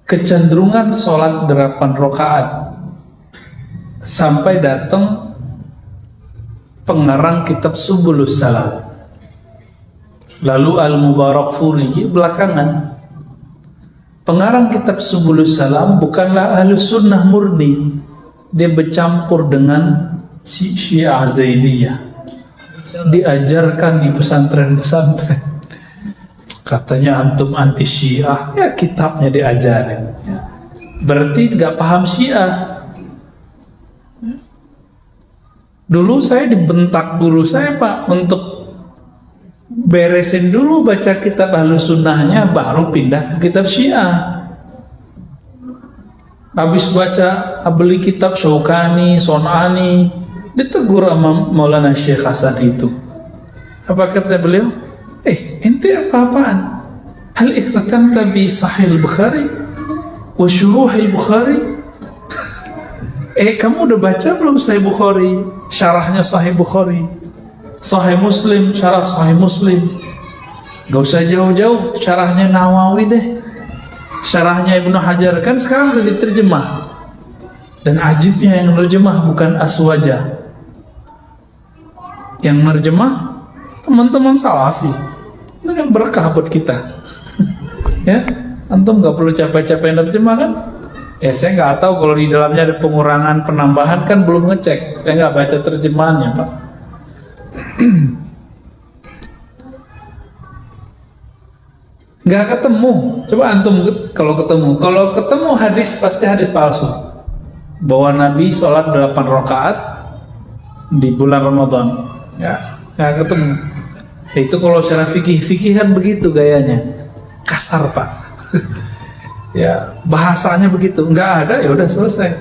kecenderungan sholat 8 rakaat sampai datang pengarang kitab Subulus Salam. Lalu Al-Mubarakfuri belakangan. Pengarang kitab Subulus Salam bukanlah Ahlus Sunnah murni. Dia bercampur dengan Syiah Zaidiyah. Diajarkan di pesantren-pesantren. Katanya antum anti Syiah, ya kitabnya diajarin. Berarti gak paham Syiah. Dulu saya dibentak guru saya, Pak, untuk beresin dulu baca kitab Ahlus Sunnahnya baru pindah ke kitab Syiah. Habis baca beli kitab Syaukani, Son'ani, ditegur sama Maulana Syekh Hasan itu. Apa kata beliau? Ente apa-apaan? Hal ikhtatamta bi Sahih Bukhari wa Syuruh Bukhari? Kamu udah baca belum Sahih Bukhari? Syarahnya Sahih Bukhari, Sahih Muslim, syarah Sahih Muslim. Gak usah jauh-jauh, syarahnya Nawawi deh, syarahnya Ibnu Hajar, kan sekarang udah diterjemah. Dan ajibnya yang nerjemah bukan Aswaja, yang nerjemah teman-teman Salafi. Itu kan berkah buat kita. Ya, antum gak perlu capek-capek nerjemah kan? Ya saya nggak tahu kalau di dalamnya ada pengurangan, penambahan, kan belum ngecek. Saya nggak baca terjemahannya, Pak. Nggak ketemu. Coba antum kalau ketemu hadis, pasti hadis palsu bahwa Nabi sholat 8 rakaat di bulan Ramadan. Ya, nggak ketemu. Itu kalau secara fikih kan begitu gayanya, kasar, Pak. Ya, bahasanya begitu. Nggak ada, ya udah selesai.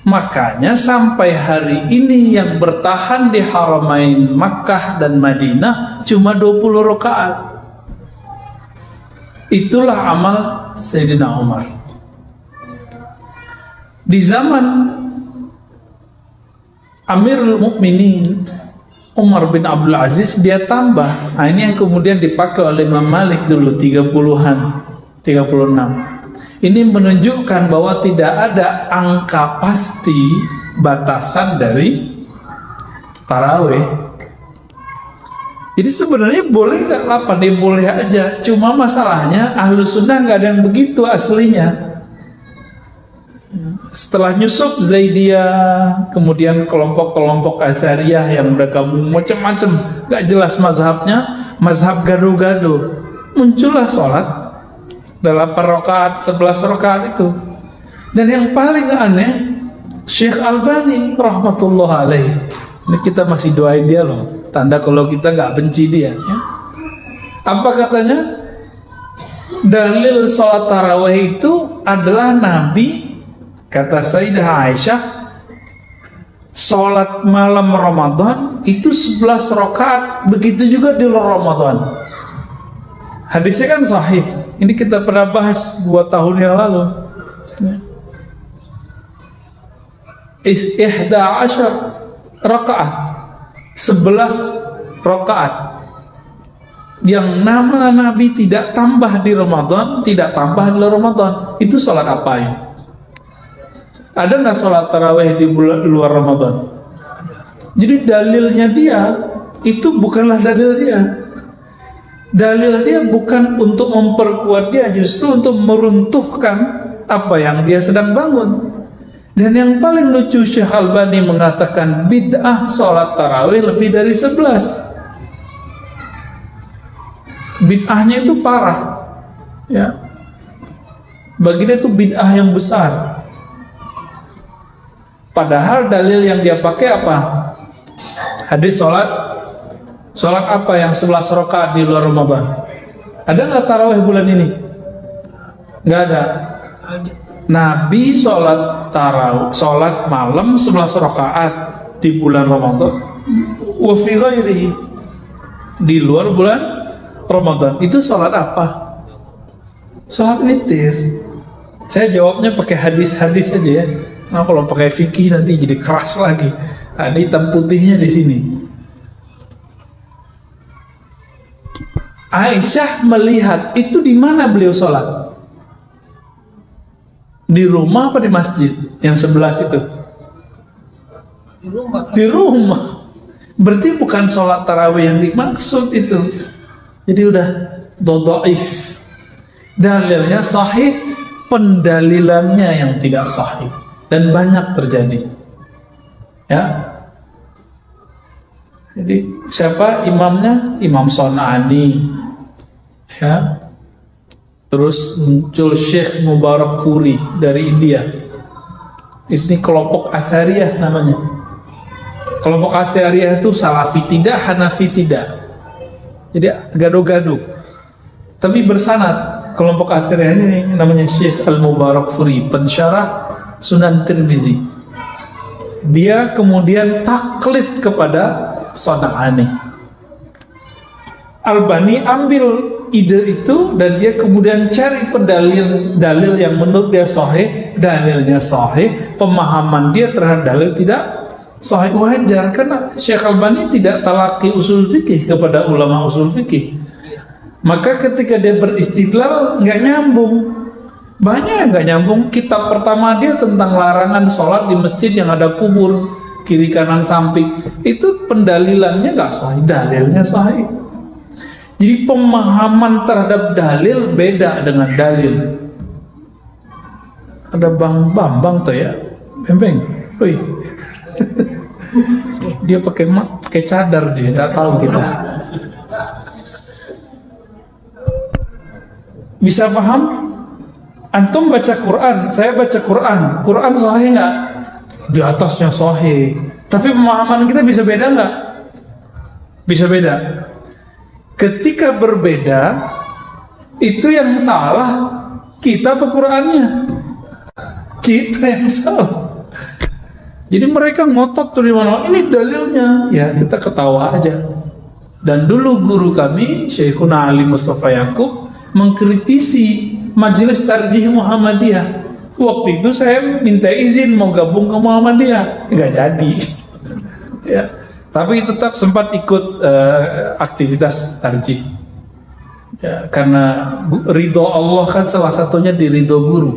Makanya sampai hari ini yang bertahan di Haramain Makkah dan Madinah cuma 20 rakaat. Itulah amal Sayyidina Umar. Di zaman Amirul Mukminin Umar bin Abdul Aziz dia tambah. Nah, ini yang kemudian dipakai oleh Imam Malik dulu 30-an, 36. Ini menunjukkan bahwa tidak ada angka pasti batasan dari tarawih. Jadi sebenarnya boleh nggak 8? Dia boleh aja. Cuma masalahnya Ahlus Sunnah nggak ada yang begitu aslinya. setelah nyusup Zaidiyah, kemudian kelompok-kelompok Asy'ariyah yang bergabung macam-macam, gak jelas mazhabnya, mazhab gado-gado, muncullah sholat 8 rakaat, 11 rakaat itu. Dan yang paling aneh, Syekh Albani rahmatullah alaih, ini kita masih doain dia loh, tanda kalau kita gak benci dia ya. Apa katanya? Dalil sholat tarawih itu adalah Nabi, kata Sayyidah Aisyah, sholat malam Ramadan itu 11 rakaat, begitu juga di luar Ramadan. Hadisnya kan sahih. Ini kita pernah bahas 2 tahun yang lalu. Ihda asyar rakaat, 11 rakaat. Yang nama Nabi tidak tambah di Ramadan, tidak tambah di luar Ramadan. Itu sholat apa ya? Ada nggak sholat tarawih di luar Ramadan? Jadi dalilnya dia itu bukanlah dalil dia. Dalil dia bukan untuk memperkuat dia, justru untuk meruntuhkan apa yang dia sedang bangun. Dan yang paling lucu, Syekh Albani mengatakan bid'ah sholat tarawih lebih dari 11. Bid'ahnya itu parah ya. Bagi dia itu bid'ah yang besar. Padahal dalil yang dia pakai apa? Hadis sholat apa yang 11 rakaat di luar Ramadan? Ada nggak tarawih bulan ini? Nggak ada. Nabi sholat tarawih, sholat malam 11 rakaat di bulan Ramadan. Wa fi ghairihi, di luar bulan Ramadan. Itu sholat apa? Sholat witir. Saya jawabnya pakai hadis-hadis aja ya. Nah, kalau pakai fikih nanti jadi keras lagi. Nah, ini hitam putihnya di sini. Aisyah melihat itu di mana beliau sholat? Di rumah apa di masjid? Yang 11 itu? Di rumah. Di rumah. Berarti bukan sholat tarawih yang dimaksud itu. Jadi udah dhaif. Dalilnya sahih, pendalilannya yang tidak sahih. Dan banyak terjadi ya. Jadi siapa imamnya? Imam Son'ani ya. Terus muncul Syekh Mubarak Puri dari India. Ini kelompok Asy'ariyah namanya. Kelompok Asy'ariyah itu Salafi tidak, Hanafi tidak. Jadi gado-gado. Tapi bersanad. Kelompok Asy'ariyah ini namanya Syekh Al-Mubarak Puri, pensyarah Sunan Tirmizi. Dia kemudian taklid kepada Son'ani. Albani ambil ide itu dan dia kemudian cari dalil yang menurut dia sahih. Dalilnya sahih, pemahaman dia terhadap dalil tidak sahih. Wajar karena Syekh Albani tidak talaki usul fikih kepada ulama usul fikih. Maka ketika dia beristidlal nggak nyambung. Banyak yang nggak nyambung. Kitab pertama dia tentang larangan sholat di masjid yang ada kubur kiri kanan samping. Itu pendalilannya nggak sahih, dalilnya sahih. Jadi pemahaman terhadap dalil beda dengan dalil. Ada Bang Bambang tuh ya, Bembeng, woi. Dia pakai cadar, dia nggak tahu kita. Bisa paham? Antum baca Quran, saya baca Quran. Quran sahih nggak? Di atasnya sahih. Tapi pemahaman kita bisa beda nggak? Bisa beda. Ketika berbeda, itu yang salah kita apa Qurannya? Kita yang salah. Jadi mereka ngotot tuh di mana? Ini dalilnya. Ya kita ketawa aja. Dan dulu guru kami Syekhuna Ali Mustafa Yaqub mengkritisi Majelis Tarjih Muhammadiyah. Waktu itu saya minta izin mau gabung ke Muhammadiyah, nggak jadi. Ya, tapi tetap sempat ikut aktivitas tarjih. Ya, karena ridho Allah kan salah satunya di ridho guru.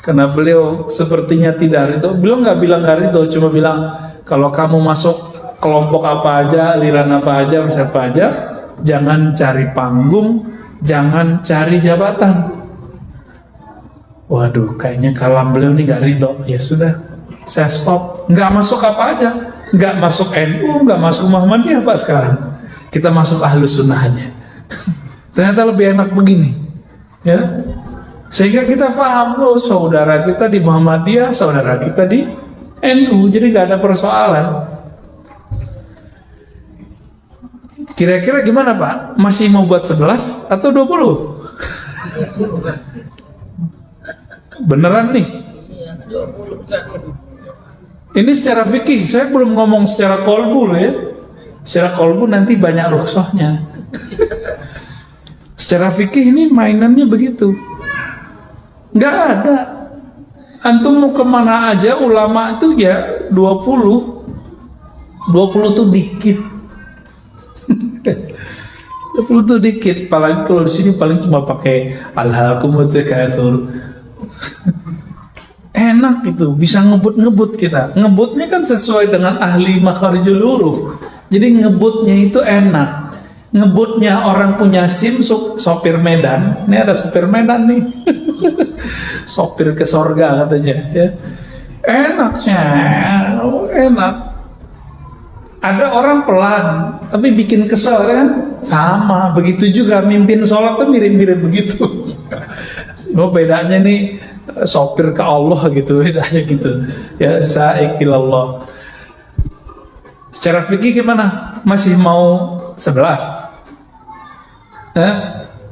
Karena beliau sepertinya tidak ridho. Beliau nggak bilang nggak ridho, cuma bilang kalau kamu masuk kelompok apa aja, aliran apa aja, siapa aja, jangan cari panggung. Jangan cari jabatan. waduh kayaknya kalam beliau ini nggak ridho, ya sudah saya stop, nggak masuk apa aja, nggak masuk NU, nggak masuk Muhammadiyah Pak sekarang, kita masuk Ahlus Sunnah aja. Ternyata lebih enak begini, ya. Sehingga kita paham, oh saudara kita di Muhammadiyah, saudara kita di NU, jadi nggak ada persoalan. Kira-kira gimana Pak? Masih mau buat 11 atau 20? Beneran nih? Ini secara fikih, saya belum ngomong secara kolbu loh ya. Secara kolbu nanti banyak rukhsahnya. Secara fikih ini mainannya begitu. Nggak ada. Antum mau kemana aja, ulama itu ya 20. 20 tuh dikit. 20 tuh dikit. Apalagi kalau di sini paling cuma pakai alhaakumut takatsur. Enak gitu, bisa ngebut-ngebut kita. Ngebutnya kan sesuai dengan ahli makharijul huruf. Jadi ngebutnya itu enak. Ngebutnya orang punya SIM, sopir Medan. Ini ada sopir Medan nih. Sopir ke sorga katanya ya. Enaknya, enak. Ada orang pelan tapi bikin kesel kan? Sama, begitu juga mimpin sholat tuh mirip-mirip begitu. Oh, bedanya nih sopir ke Allah gitu, bedanya gitu. Ya, sa'ikilallah. Secara fikih gimana? Masih mau 11?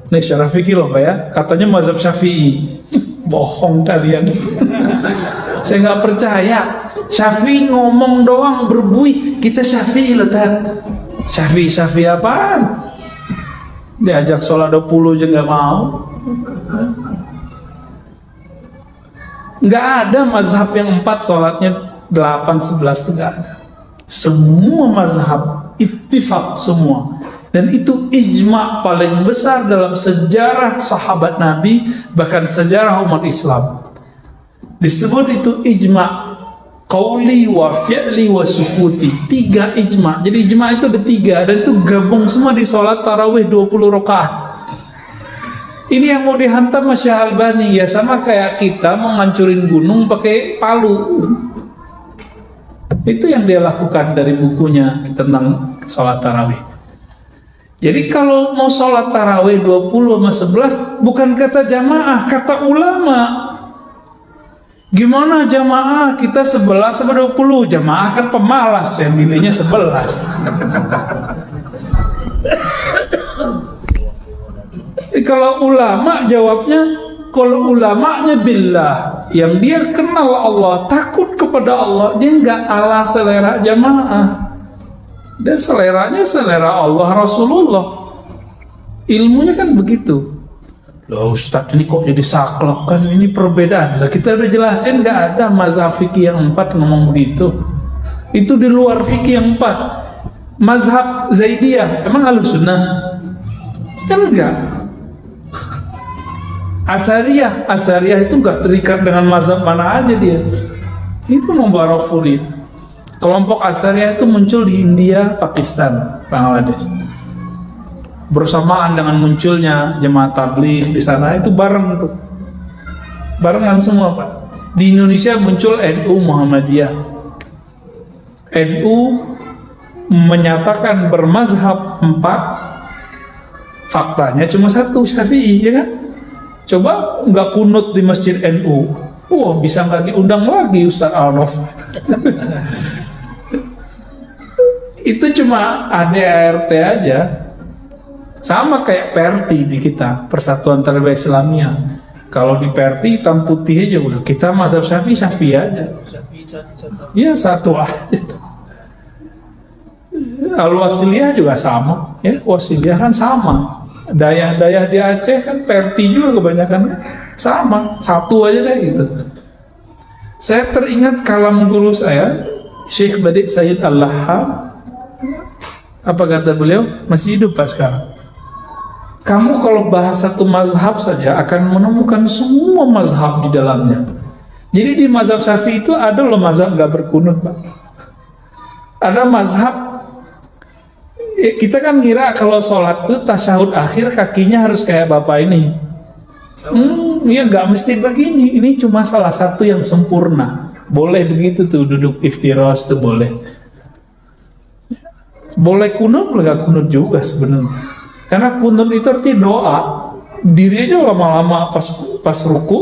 Ini secara fikih loh Pak ya. Katanya mazhab Syafi'i. Bohong kalian. Saya nggak percaya. Syafi'i ngomong doang berbuih. Kita Syafi'i loh Tad. Syafi'i apaan? Diajak sholat 20 aja nggak mau. Nggak ada mazhab yang 4 sholatnya 8, 11 itu nggak ada. Semua mazhab ittifaq semua. Dan itu ijma' paling besar dalam sejarah sahabat Nabi, bahkan sejarah umat Islam. Disebut itu ijma' qauli wa fi'li wa sukuti. 3 ijma'. Jadi ijma' itu ada 3 dan itu gabung semua di sholat tarawih 20 rakaat. Ini yang mau dihantam Masya Albani ya, sama kayak kita mau ngancurin gunung pakai palu. Itu yang dia lakukan dari bukunya tentang sholat tarawih. Jadi kalau mau sholat tarawih 20 sama 11 bukan kata jamaah, kata ulama. Gimana jamaah? Kita 11 sama 20. Jamaah kan pemalas, yang milihnya 11. Kalau ulama jawabnya, kalau ulamanya billah, yang dia kenal Allah, takut kepada Allah, dia nggak ala selera jamaah. Dan seleranya selera Allah Rasulullah. Ilmunya kan begitu. Loh Ustaz, ini kok jadi saklek kan? Ini perbedaan. Lah kita udah jelasin nggak ada mazhab fikih yang 4 ngomong begitu. Itu di luar fikih yang 4. Mazhab Zaidiyah emang Ahlus Sunnah? Kan enggak. Asariyah itu nggak terikat dengan mazhab mana aja dia. Itu Mubarak Furi. Kelompok Asariyah itu muncul di India, Pakistan, Bangladesh. Bersamaan dengan munculnya jemaah tabligh di sana, itu bareng tuh. Barengan semua Pak. Di Indonesia muncul NU Muhammadiyah. NU menyatakan bermazhab 4. Faktanya cuma 1, Syafi'i, ya kan? Coba nggak kunut di masjid NU. Wah, bisa nggak diundang lagi Ustaz Arnof. Itu cuma ADART aja. Sama kayak PRT di kita, Persatuan Tarbiyah Islamiyah. Kalau di PRT hitam putih aja udah, kita mazhab Syafi'i aja. Iya, satu aja. Al-Wasiliyah juga sama, ya. Wasiliyah kan sama. Dayah-dayah di Aceh kan PRT juga kebanyakan kan? Sama, satu aja deh gitu. Saya teringat kalam guru saya, Syekh Badi Said Al-Lahab. Apa kata beliau? Masih hidup Pak sekarang. Kamu kalau bahas satu mazhab saja akan menemukan semua mazhab di dalamnya. Jadi di mazhab Syafi'i itu ada loh mazhab gak berkunut Pak. Ada mazhab, kita kan kira kalau sholat itu tasyahud akhir kakinya harus kayak bapak ini. ya nggak mesti begini. Ini cuma salah satu yang sempurna. Boleh begitu tuh, duduk iftiros tuh boleh. Boleh kunut, boleh gak kunut juga sebenarnya. Karena kunut itu artinya doa. Diri aja lama-lama pas ruku,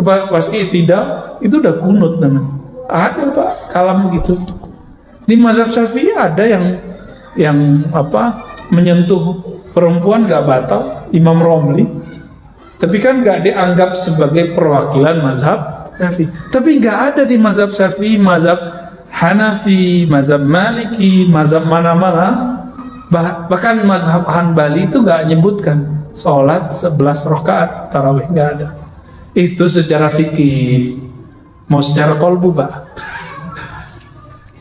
pas i'tidal itu udah kunut namanya. Ada Pak kalam gitu. Di mazhab Syafi'i ada yang menyentuh perempuan gak batal, Imam Romli. Tapi kan gak dianggap sebagai perwakilan mazhab Syafi'i. Tapi gak ada di mazhab Syafi'i, mazhab Hanafi, mazhab Maliki, mazhab mana-mana. Bahkan mazhab Hanbali itu gak menyebutkan sholat 11 rakaat tarawih, gak ada. Itu secara fikih. Mau secara kolbu Pak.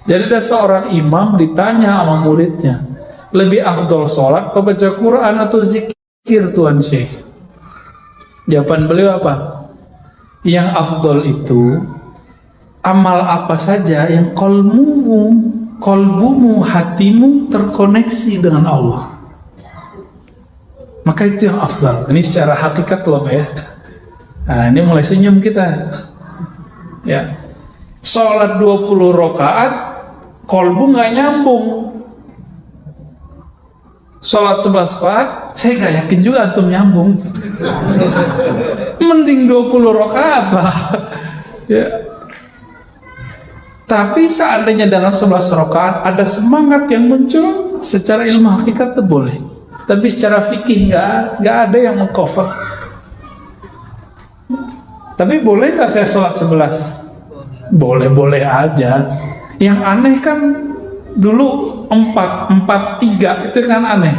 Jadi ada seorang imam ditanya sama muridnya, lebih afdol sholat atau baca Quran atau zikir Tuan Syekh? Jawaban beliau apa? Yang afdol itu amal apa saja yang kolbumu, hatimu terkoneksi dengan Allah. Maka itu yang afdal. Ini secara hakikat loh Pak ya. Nah ini mulai senyum kita. Ya, sholat 20 rakaat, kolbu nggak nyambung. Sholat 11 rakaat, saya nggak yakin juga antum nyambung. Mending 20 rakaat Pak. Ya. Tapi seandainya dalam 11 rakaat ada semangat yang muncul, secara ilmu hakikat itu boleh. Tapi secara fikih nggak ada yang mengcover. Tapi boleh nggak saya sholat 11? Boleh-boleh aja. Yang aneh kan dulu 4-4-3 itu kan aneh.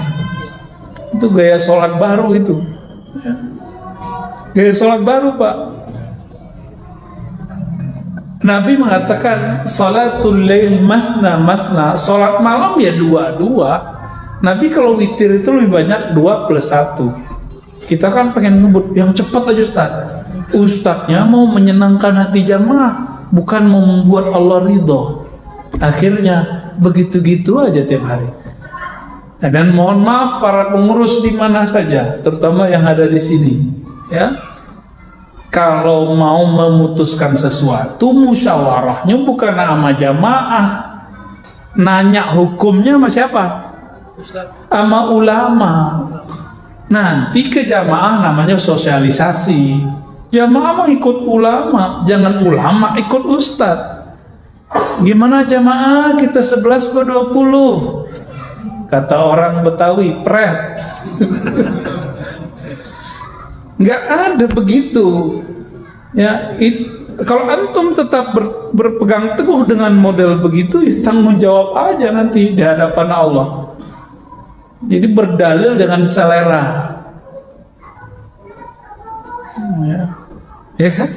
Itu gaya sholat baru itu. Gaya sholat baru Pak. Nabi mengatakan salatul lail masna, sholat malam ya 2-2. Nabi kalau witir itu lebih banyak 2+1. Kita kan pengen ngebut yang cepat aja Ustadznya mau menyenangkan hati jamaah, bukan mau membuat Allah ridho. Akhirnya begitu-gitu aja tiap hari. Nah, dan mohon maaf para pengurus di mana saja, terutama yang ada di sini, ya. Kalau mau memutuskan sesuatu, musyawarahnya bukan sama jamaah. Nanya hukumnya sama siapa? Sama ulama. Nanti ke jamaah namanya sosialisasi. Jamaah mau ikut ulama, jangan ulama ikut ustadz. Gimana jamaah kita 11 ke 20? Kata orang Betawi, pret. Nggak ada begitu. Ya, kalau antum tetap berpegang teguh dengan model begitu, tanggung jawab aja nanti di hadapan Allah. Jadi berdalil dengan selera. Ya kan?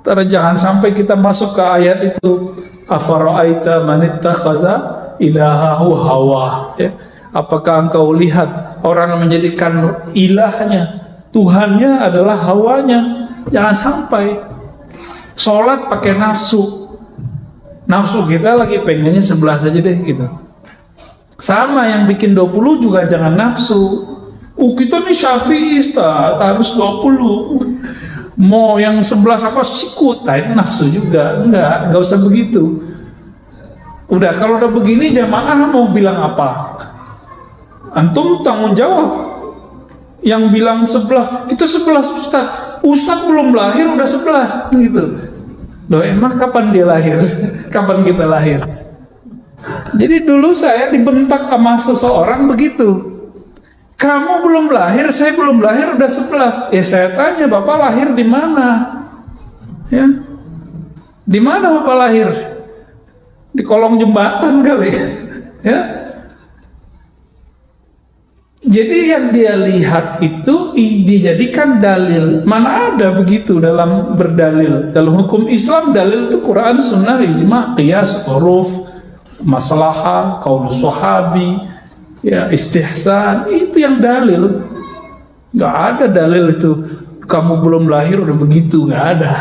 Ntar jangan sampai kita masuk ke ayat itu, afara'aita man ittakhadha ilahahu hawa. Ya. Apakah engkau lihat orang yang menjadikan ilahnya, Tuhannya adalah hawanya? Jangan sampai sholat pakai nafsu. Nafsu kita lagi pengennya 11 aja deh gitu. Sama yang bikin 20 juga jangan nafsu. Kita nih Syafi'i harus 20. Mau yang 11 apa sikut, nah itu nafsu juga. Enggak usah begitu. Udah kalau udah begini jamaah mau bilang apa? Antum tanggung jawab. Yang bilang 11, kita 11 Ustaz belum lahir udah 11 gitu. Loh emang kapan dia lahir? Kapan kita lahir? Jadi dulu saya dibentak sama seseorang begitu. Kamu belum lahir, saya belum lahir udah 11. Ya saya tanya, Bapak lahir di mana? Ya. Di mana Bapak lahir? Di kolong jembatan kali. Ya. Jadi yang dia lihat itu dijadikan dalil. Mana ada begitu dalam berdalil. Dalam hukum Islam dalil itu Quran, Sunnah, Ijma, Qiyas, Uruf, Maslahah, Qaul Sahabi, ya istihsan, itu yang dalil. Nggak ada dalil itu kamu belum lahir udah begitu, nggak ada.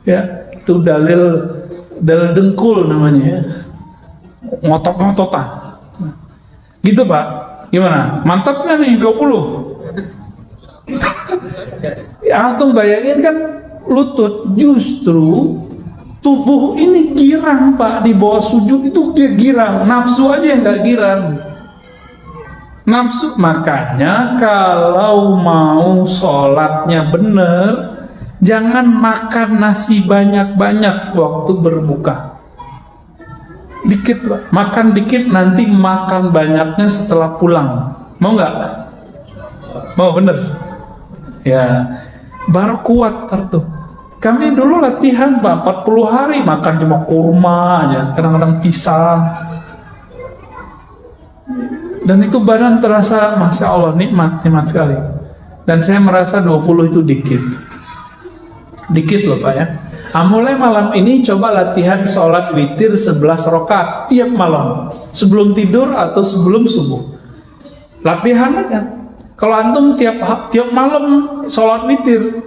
Ya, itu dalil dengkul namanya ya. Ngotot-ngototan. Gitu Pak. Gimana? Mantap nggak nih 20? Ya, antum bayangin kan lutut, justru tubuh ini girang Pak, di bawah sujud itu dia girang, nafsu aja yang nggak girang. Nafsu, makanya kalau mau sholatnya bener, jangan makan nasi banyak-banyak waktu berbuka. Dikit Pak, makan dikit, nanti makan banyaknya setelah pulang. Mau nggak? Mau bener? Ya, baru kuat tuh. Kami dulu latihan Pak, 40 hari makan cuma kurma aja, kadang-kadang pisang. Dan itu badan terasa, Masya Allah, nikmat sekali. Dan saya merasa 20 itu dikit loh Pak ya. Mulai malam ini coba latihan sholat witir 11 rakaat tiap malam, sebelum tidur atau sebelum subuh. Latihan aja. Kalau antum tiap malam sholat witir,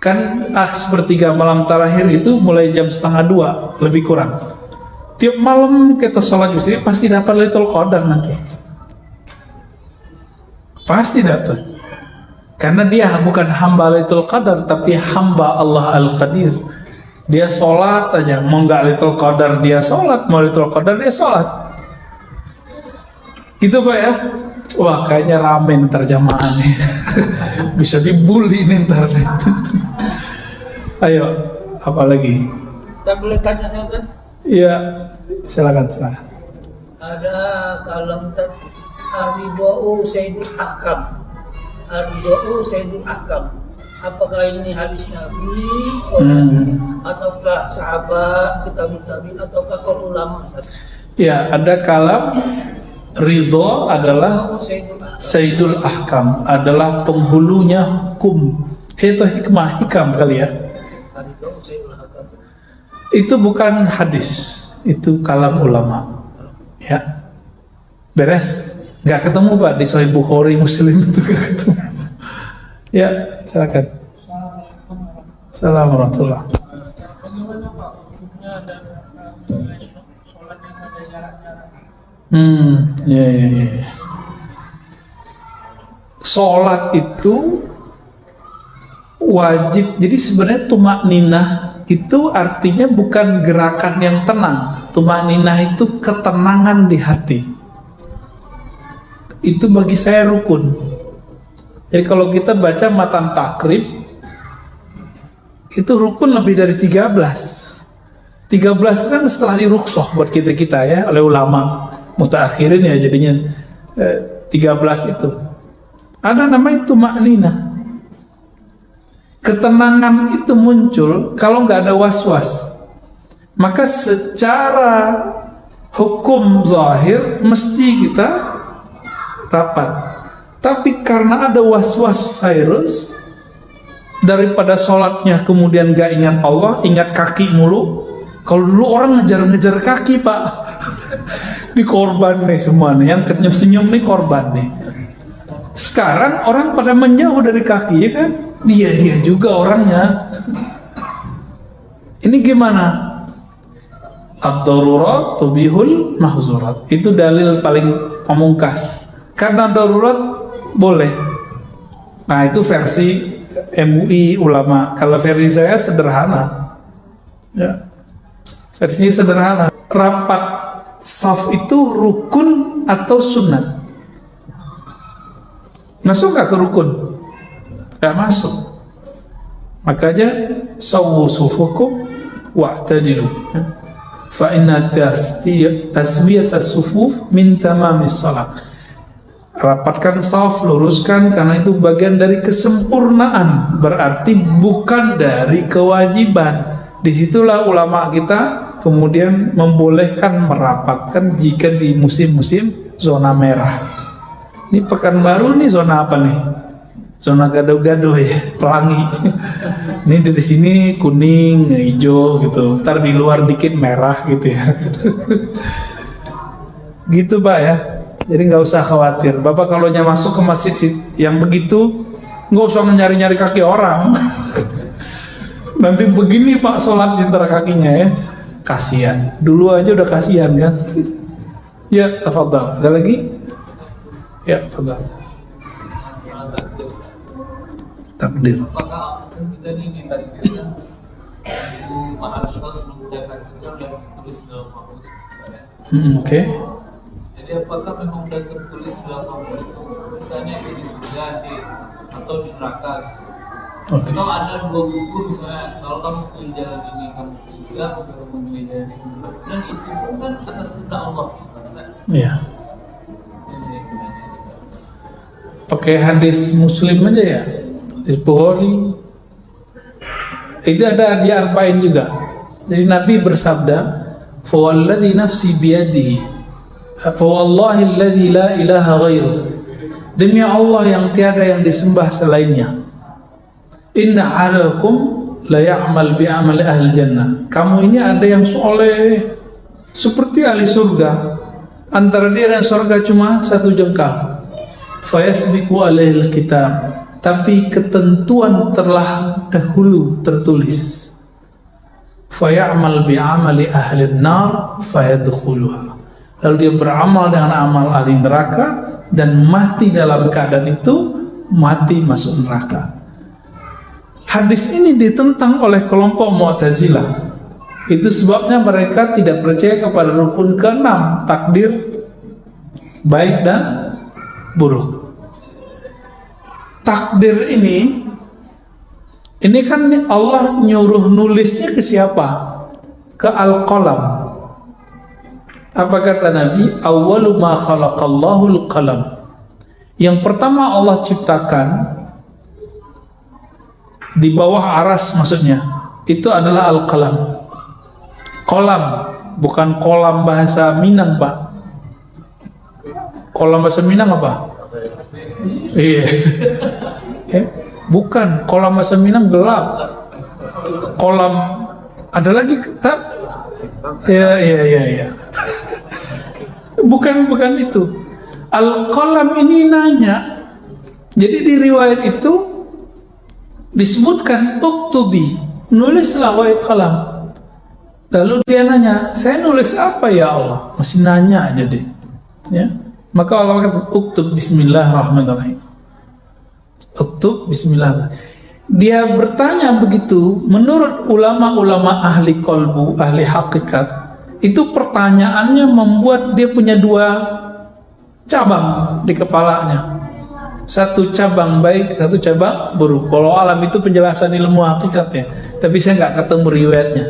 kan sepertiga malam terakhir itu mulai jam 1:30 lebih kurang. Tiap malam kita sholat witir pasti dapat Lailatul Qadar nanti. Pasti dapat. Karena dia bukan hamba Lailatul Qadar, tapi hamba Allah Al-Qadir. Dia sholat aja, mau nggak Lailatul Qadar dia sholat, mau Lailatul Qadar dia sholat. Gitu Pak ya. Wah, kayaknya rame ntar jamaah nih. Bisa dibully nih ntar nih. Ayo, apa lagi? Kita boleh tanya saya? Iya, silakan. Ada kalam Ar-Ridwa'u Sayyidul Ahkam. Ar-Ridwa'u Sayyidul Ahkam. Apakah ini hadis Nabi ataukah sahabat, tabi'in ataukah kaum ulama? Ya, ada kalam Ridho adalah Sayyidul Ahkam, adalah penghulunya hukum. Itu hikam kali ya. Itu bukan hadis, itu kalam ulama. Ya, beres. Nggak ketemu Pak di Sahih Bukhari, Muslim itu nggak ketemu. Ya, silakan. Assalamualaikum warahmatullahi wabarakatuh. Bagaimana Pak hukumnya dan sholat yang ada jarak-jarak? Ya. Sholat itu wajib. Jadi sebenarnya tumakninah itu artinya bukan gerakan yang tenang. Tumakninah itu ketenangan di hati. Itu bagi saya rukun. Jadi kalau kita baca matan takrib, itu rukun lebih dari 13. 13 itu kan setelah dirukhsah buat kita ya oleh ulama mutaakhirin ya, jadinya 13 itu. Ada namanya tumakninah. Ketenangan itu muncul kalau nggak ada was-was. Maka secara hukum zahir mesti kita rapat. Tapi karena ada was-was virus, daripada sholatnya kemudian gak ingat Allah, ingat kaki mulu. Kalau dulu orang ngejar-ngejar kaki Pak. Ini korban nih semua nih, yang senyum nih korban nih. Sekarang orang pada menjauh dari kaki ya kan? Dia juga orangnya. Ini gimana? Ad-darurat tubihul mahzurat. Itu dalil paling pamungkas. Karena darurat boleh. Nah itu versi MUI ulama. Kalau versi saya sederhana. Ya. Versinya sederhana. Rapat saf itu rukun atau sunat? Masuk gak ke rukun? Gak masuk. Makanya sawwu sufukum wa'tadilu. Fa inna taswiyatas sufuf min tamamis salat. Rapatkan saf, luruskan, karena itu bagian dari kesempurnaan, berarti bukan dari kewajiban. Disitulah ulama kita kemudian membolehkan merapatkan jika di musim-musim zona merah. Ini Pekanbaru nih zona apa nih? Zona gado-gado ya, pelangi. Ini dari sini kuning, hijau gitu. Ntar di luar dikit merah gitu ya. Gitu Pak ya. Jadi nggak usah khawatir. Bapak kalau masuk ke masjid yang begitu, nggak usah nyari-nyari kaki orang. Nanti begini Pak sholat di antara kakinya ya. Kasihan. Dulu aja udah kasihan kan. Ya, tafadhal. Ada lagi? Ya, tafadhal. takdir. Apakah kita ini takdirnya itu maha tahu sebelum kita takdirnya udah tulis dalam mahfuz misalnya. Oke. Jadi apakah memang udah tertulis dalam mahfuz misalnya di surga atau di neraka? Oke. Atau ada dua buku misalnya kalau kamu pilih jalan ini kamu ke surga, kamu memilih jalan ini, dan itu pun kan atas kehendak Allah. Iya. Yang saya tanya sekarang. Pakai hadis Muslim aja ya, hadis Bukhari. Itu ada di Arba'in juga. Jadi Nabi bersabda, "Fawalladhi nafsi biyadihi, fawallahi alladhi la ilaha ghairu." Demi Allah yang tiada yang disembah selainnya. Inna ahalakum la ya'mal bi amali ahli jannah. Kamu ini ada yang soleh seperti ahli surga. Antara dia dan surga cuma satu jengkal. Fayasbiqu alaihil kitab. Tapi ketentuan telah dahulu tertulis. Faya'mal bi amali ahli nar fayadkhuluha. Lalu dia beramal dengan amal ahli neraka dan mati dalam keadaan itu, mati masuk neraka. Hadis ini ditentang oleh kelompok Mu'tazilah. Itu sebabnya mereka tidak percaya kepada rukun ke-6, takdir baik dan buruk. Takdir ini kan Allah nyuruh nulisnya ke siapa? Ke Al-Qalam. Apa kata Nabi? Awwalu ma khalaqallahu al-qalam. Yang pertama Allah ciptakan di bawah aras, maksudnya itu adalah al-qalam. Kolam, bukan kolam bahasa Minang, Pak. Kolam bahasa Minang apa? Iya. Bukan, kolam bahasa Minang gelap. Kolam ada lagi tak? Iya. Bukan itu. Al-qalam ini nanya. Jadi di riwayat itu disebutkan uktubi, nulislah wahai qalam. Lalu dia nanya, saya nulis apa ya Allah? Masih nanya aja deh. Ya. Maka Allah kata, uktub bismillahirrahmanirrahim. Uktub bismillah. Dia bertanya begitu, menurut ulama-ulama ahli qalbu, ahli hakikat, itu pertanyaannya membuat dia punya dua cabang di kepalanya. Satu cabang baik, satu cabang buruk. Kalau alam itu penjelasan ilmu hakikatnya, tapi saya nggak ketemu riwayatnya.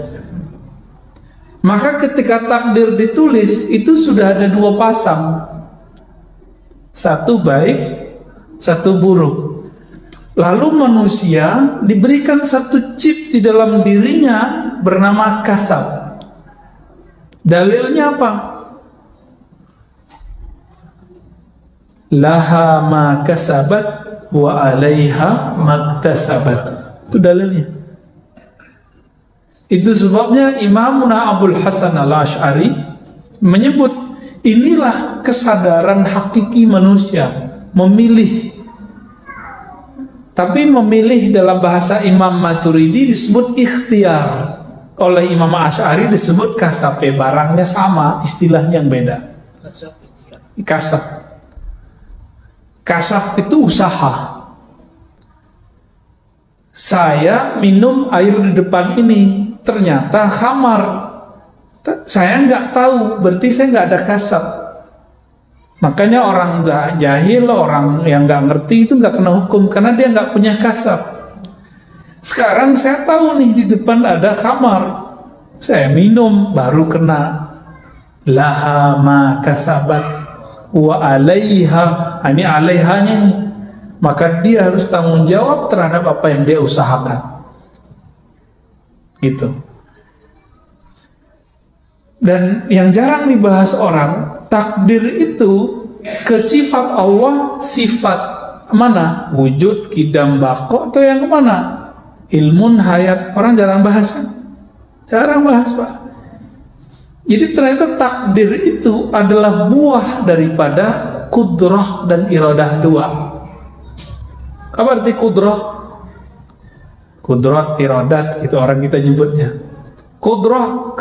Maka ketika takdir ditulis, itu sudah ada dua pasang. Satu baik, satu buruk. Lalu manusia diberikan satu chip di dalam dirinya bernama kasab. Dalilnya apa? Laha ma kasabat wa alaiha maktasabat. Itu dalilnya. Itu sebabnya Imamuna Abul Hasan Al-Asy'ari menyebut inilah kesadaran hakiki manusia, memilih. Tapi memilih dalam bahasa Imam Maturidi disebut ikhtiar. Oleh Imam Asy'ari disebut kasab. Barangnya sama, istilahnya yang beda. Kasab. Kasab itu usaha. Saya minum air di depan ini, ternyata khamar. Saya nggak tahu, berarti saya nggak ada kasab. Makanya orang nggak jahil, orang yang nggak ngerti itu nggak kena hukum karena dia nggak punya kasab. Sekarang saya tahu nih di depan ada khamar, saya minum baru kena. Laha ma kasabat wa alaiha, ini alaihanya nih, maka dia harus tanggung jawab terhadap apa yang dia usahakan. Gitu. Dan yang jarang dibahas orang, takdir itu ke sifat Allah, sifat mana? Wujud, kidam, bako, atau yang kemana? Ilmun, hayat. Orang jarang bahas kan? Jarang bahas, Pak. Jadi ternyata takdir itu adalah buah daripada kudrah dan iradah dua. Apa arti kudrah? Kudrat, iradat, itu orang kita nyebutnya. Kudrah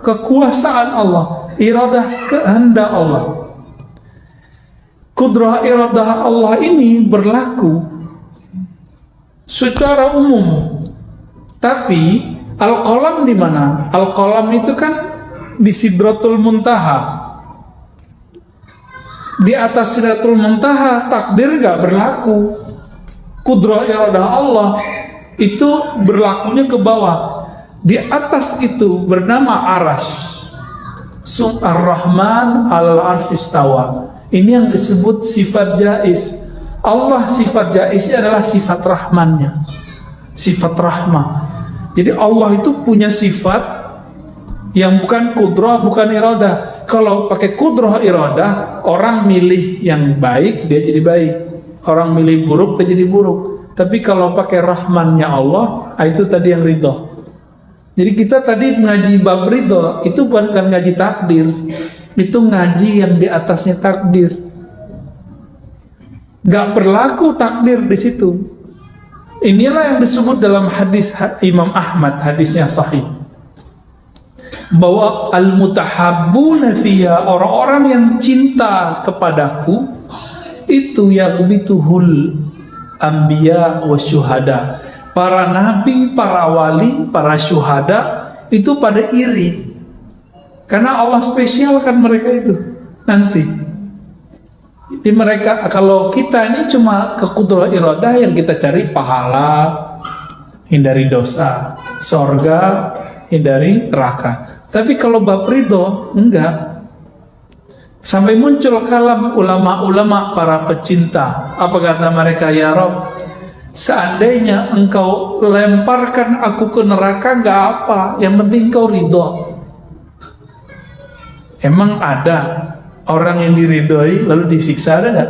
kekuasaan Allah, iradah kehendak Allah. Kudrah iradah Allah ini berlaku secara umum. Tapi al-qalam di mana? Al-qalam itu kan di Sidratul Muntaha. Di atas Sidratul Muntaha takdir gak berlaku. Qudrah iradah Allah itu berlakunya ke bawah. Di atas itu bernama Arash. Ar-Rahman al-Arsh istawa. Ini yang disebut sifat jaiz. Allah sifat jaiznya adalah sifat rahmannya, sifat rahmah. Jadi Allah itu punya sifat yang bukan kudrah, bukan iradah. Kalau pakai kudrah iradah, orang milih yang baik dia jadi baik, orang milih buruk dia jadi buruk. Tapi kalau pakai rahmannya Allah, itu tadi yang ridho. Jadi kita tadi ngaji bab ridho itu bukan ngaji takdir, itu ngaji yang di atasnya takdir. Gak berlaku takdir di situ. Inilah yang disebut dalam hadis Imam Ahmad, hadisnya sahih, bahwa al-mutahabbuna fiyya, orang-orang yang cinta kepadaku itu yaghbituhul anbiya wasyuhada. Para nabi, para wali, para syuhada itu pada iri karena Allah spesialkan mereka itu nanti. Jadi mereka, kalau kita ini cuma ke qudrah iradah yang kita cari pahala, hindari dosa, sorga, hindari neraka. Tapi kalau bab ridho enggak. Sampai muncul kalam ulama-ulama para pecinta. Apa kata mereka? Ya Rabb, seandainya engkau lemparkan aku ke neraka enggak apa, yang penting kau ridho. Emang ada orang yang diridhoi lalu disiksa, ada enggak?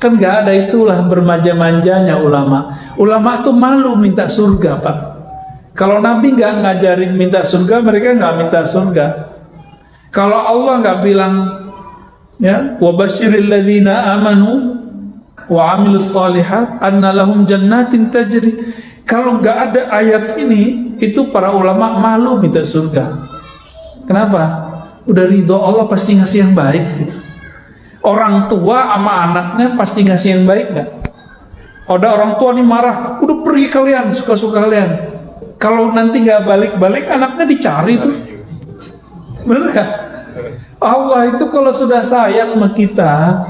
Kan enggak ada. Itulah bermanja-manjanya ulama. Ulama tuh malu minta surga, Pak. Kalau Nabi nggak ngajarin minta surga, mereka nggak minta surga. Kalau Allah nggak bilang, ya, wa basyiril ladzina amanu wa amilus shalihat anna lahum jannatin tajri. Kalau nggak ada ayat ini, itu para ulama malu minta surga. Kenapa? Udah ridho Allah pasti ngasih yang baik gitu. Orang tua sama anaknya pasti ngasih yang baik nggak? Ada orang tua nih marah, udah pergi kalian, suka-suka kalian. Kalau nanti nggak balik-balik, anaknya dicari tuh. Bener gak? Allah itu kalau sudah sayang sama kita,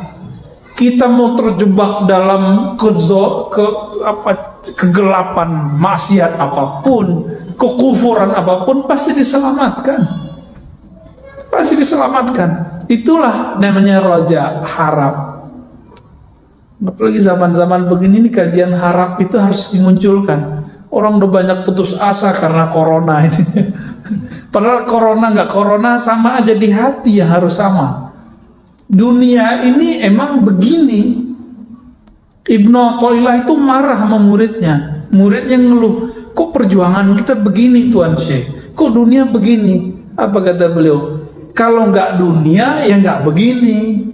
kita mau terjebak dalam kegelapan, maksiat apapun, kekufuran apapun, pasti diselamatkan. Pasti diselamatkan. Itulah namanya roja, harap. Apalagi zaman-zaman begini nih, kajian harap itu harus dimunculkan. Orang udah banyak putus asa karena corona ini. Padahal corona nggak corona sama aja, di hati yang harus sama. Dunia ini emang begini. Ibnu Athaillah itu marah sama muridnya. Muridnya ngeluh, kok perjuangan kita begini Tuan Syekh? Kok dunia begini? Apa kata beliau? Kalau nggak dunia ya nggak begini.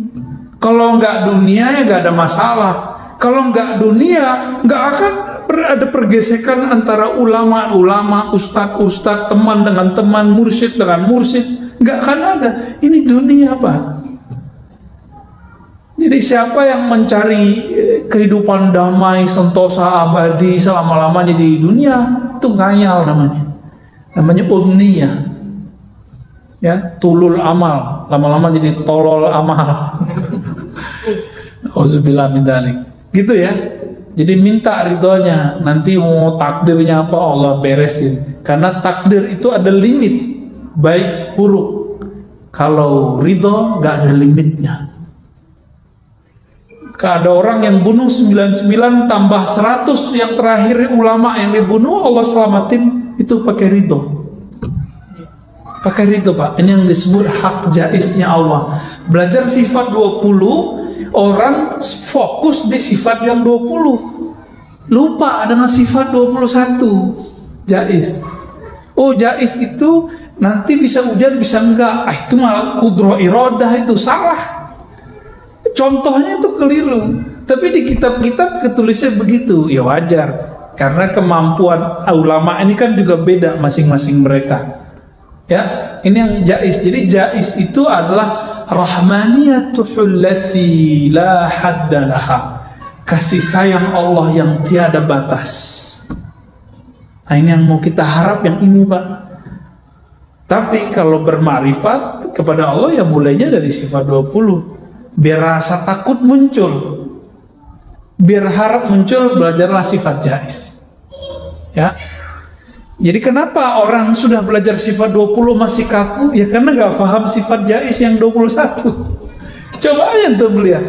Kalau nggak dunia ya nggak ada masalah. Kalau nggak dunia nggak akan ada pergesekan antara ulama-ulama, ustadz-ustadz, teman dengan teman, mursyid dengan mursyid. Nggak akan ada. Ini dunia, Pak. Jadi siapa yang mencari kehidupan damai, sentosa, abadi selama-lamanya di dunia, itu ngayal namanya. Namanya umniyah. Ya, tulul amal. Lama-lama jadi tolol amal. Auzubillah min dzalik. Gitu ya. Jadi minta ridhonya. Nanti mau takdirnya apa Allah beresin. Karena takdir itu ada limit, baik buruk. Kalau ridho gak ada limitnya. Ada orang yang bunuh 99 tambah 100, yang terakhir ulama yang dibunuh Allah selamatin, itu pakai ridho. Pakai ridho, Pak. Ini yang disebut hak jaiznya Allah. Belajar sifat 20, orang fokus di sifat yang 20, lupa dengan sifat 21 jaiz. Oh, jaiz itu nanti bisa hujan bisa enggak, itu malah qudrah iradah, itu salah. Contohnya itu keliru. Tapi di kitab-kitab ketulisnya begitu. Ya wajar, karena kemampuan ulama ini kan juga beda masing-masing mereka. Ya, ini yang jaiz. Jadi jaiz itu adalah rahmaniyatullati la haddalaha. kasih sayang Allah yang tiada batas. Nah, ini yang mau kita harap, yang ini Pak. Tapi kalau bermakrifat kepada Allah ya mulainya dari sifat 20. Biar rasa takut muncul, biar harap muncul, belajarlah sifat jais. Ya. Jadi kenapa orang sudah belajar sifat 20 masih kaku? Ya karena gak paham sifat jais yang 21. Coba aja tuh melihat.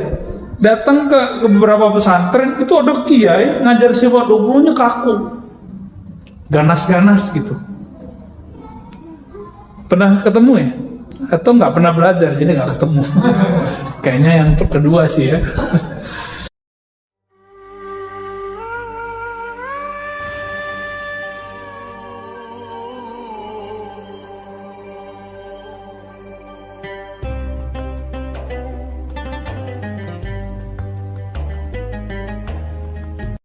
Datang ke beberapa pesantren, itu ada kiai ngajar sifat 20-nya kaku. Ganas-ganas gitu. Pernah ketemu ya? Atau nggak pernah belajar, jadi nggak ketemu. Kayaknya yang kedua sih ya.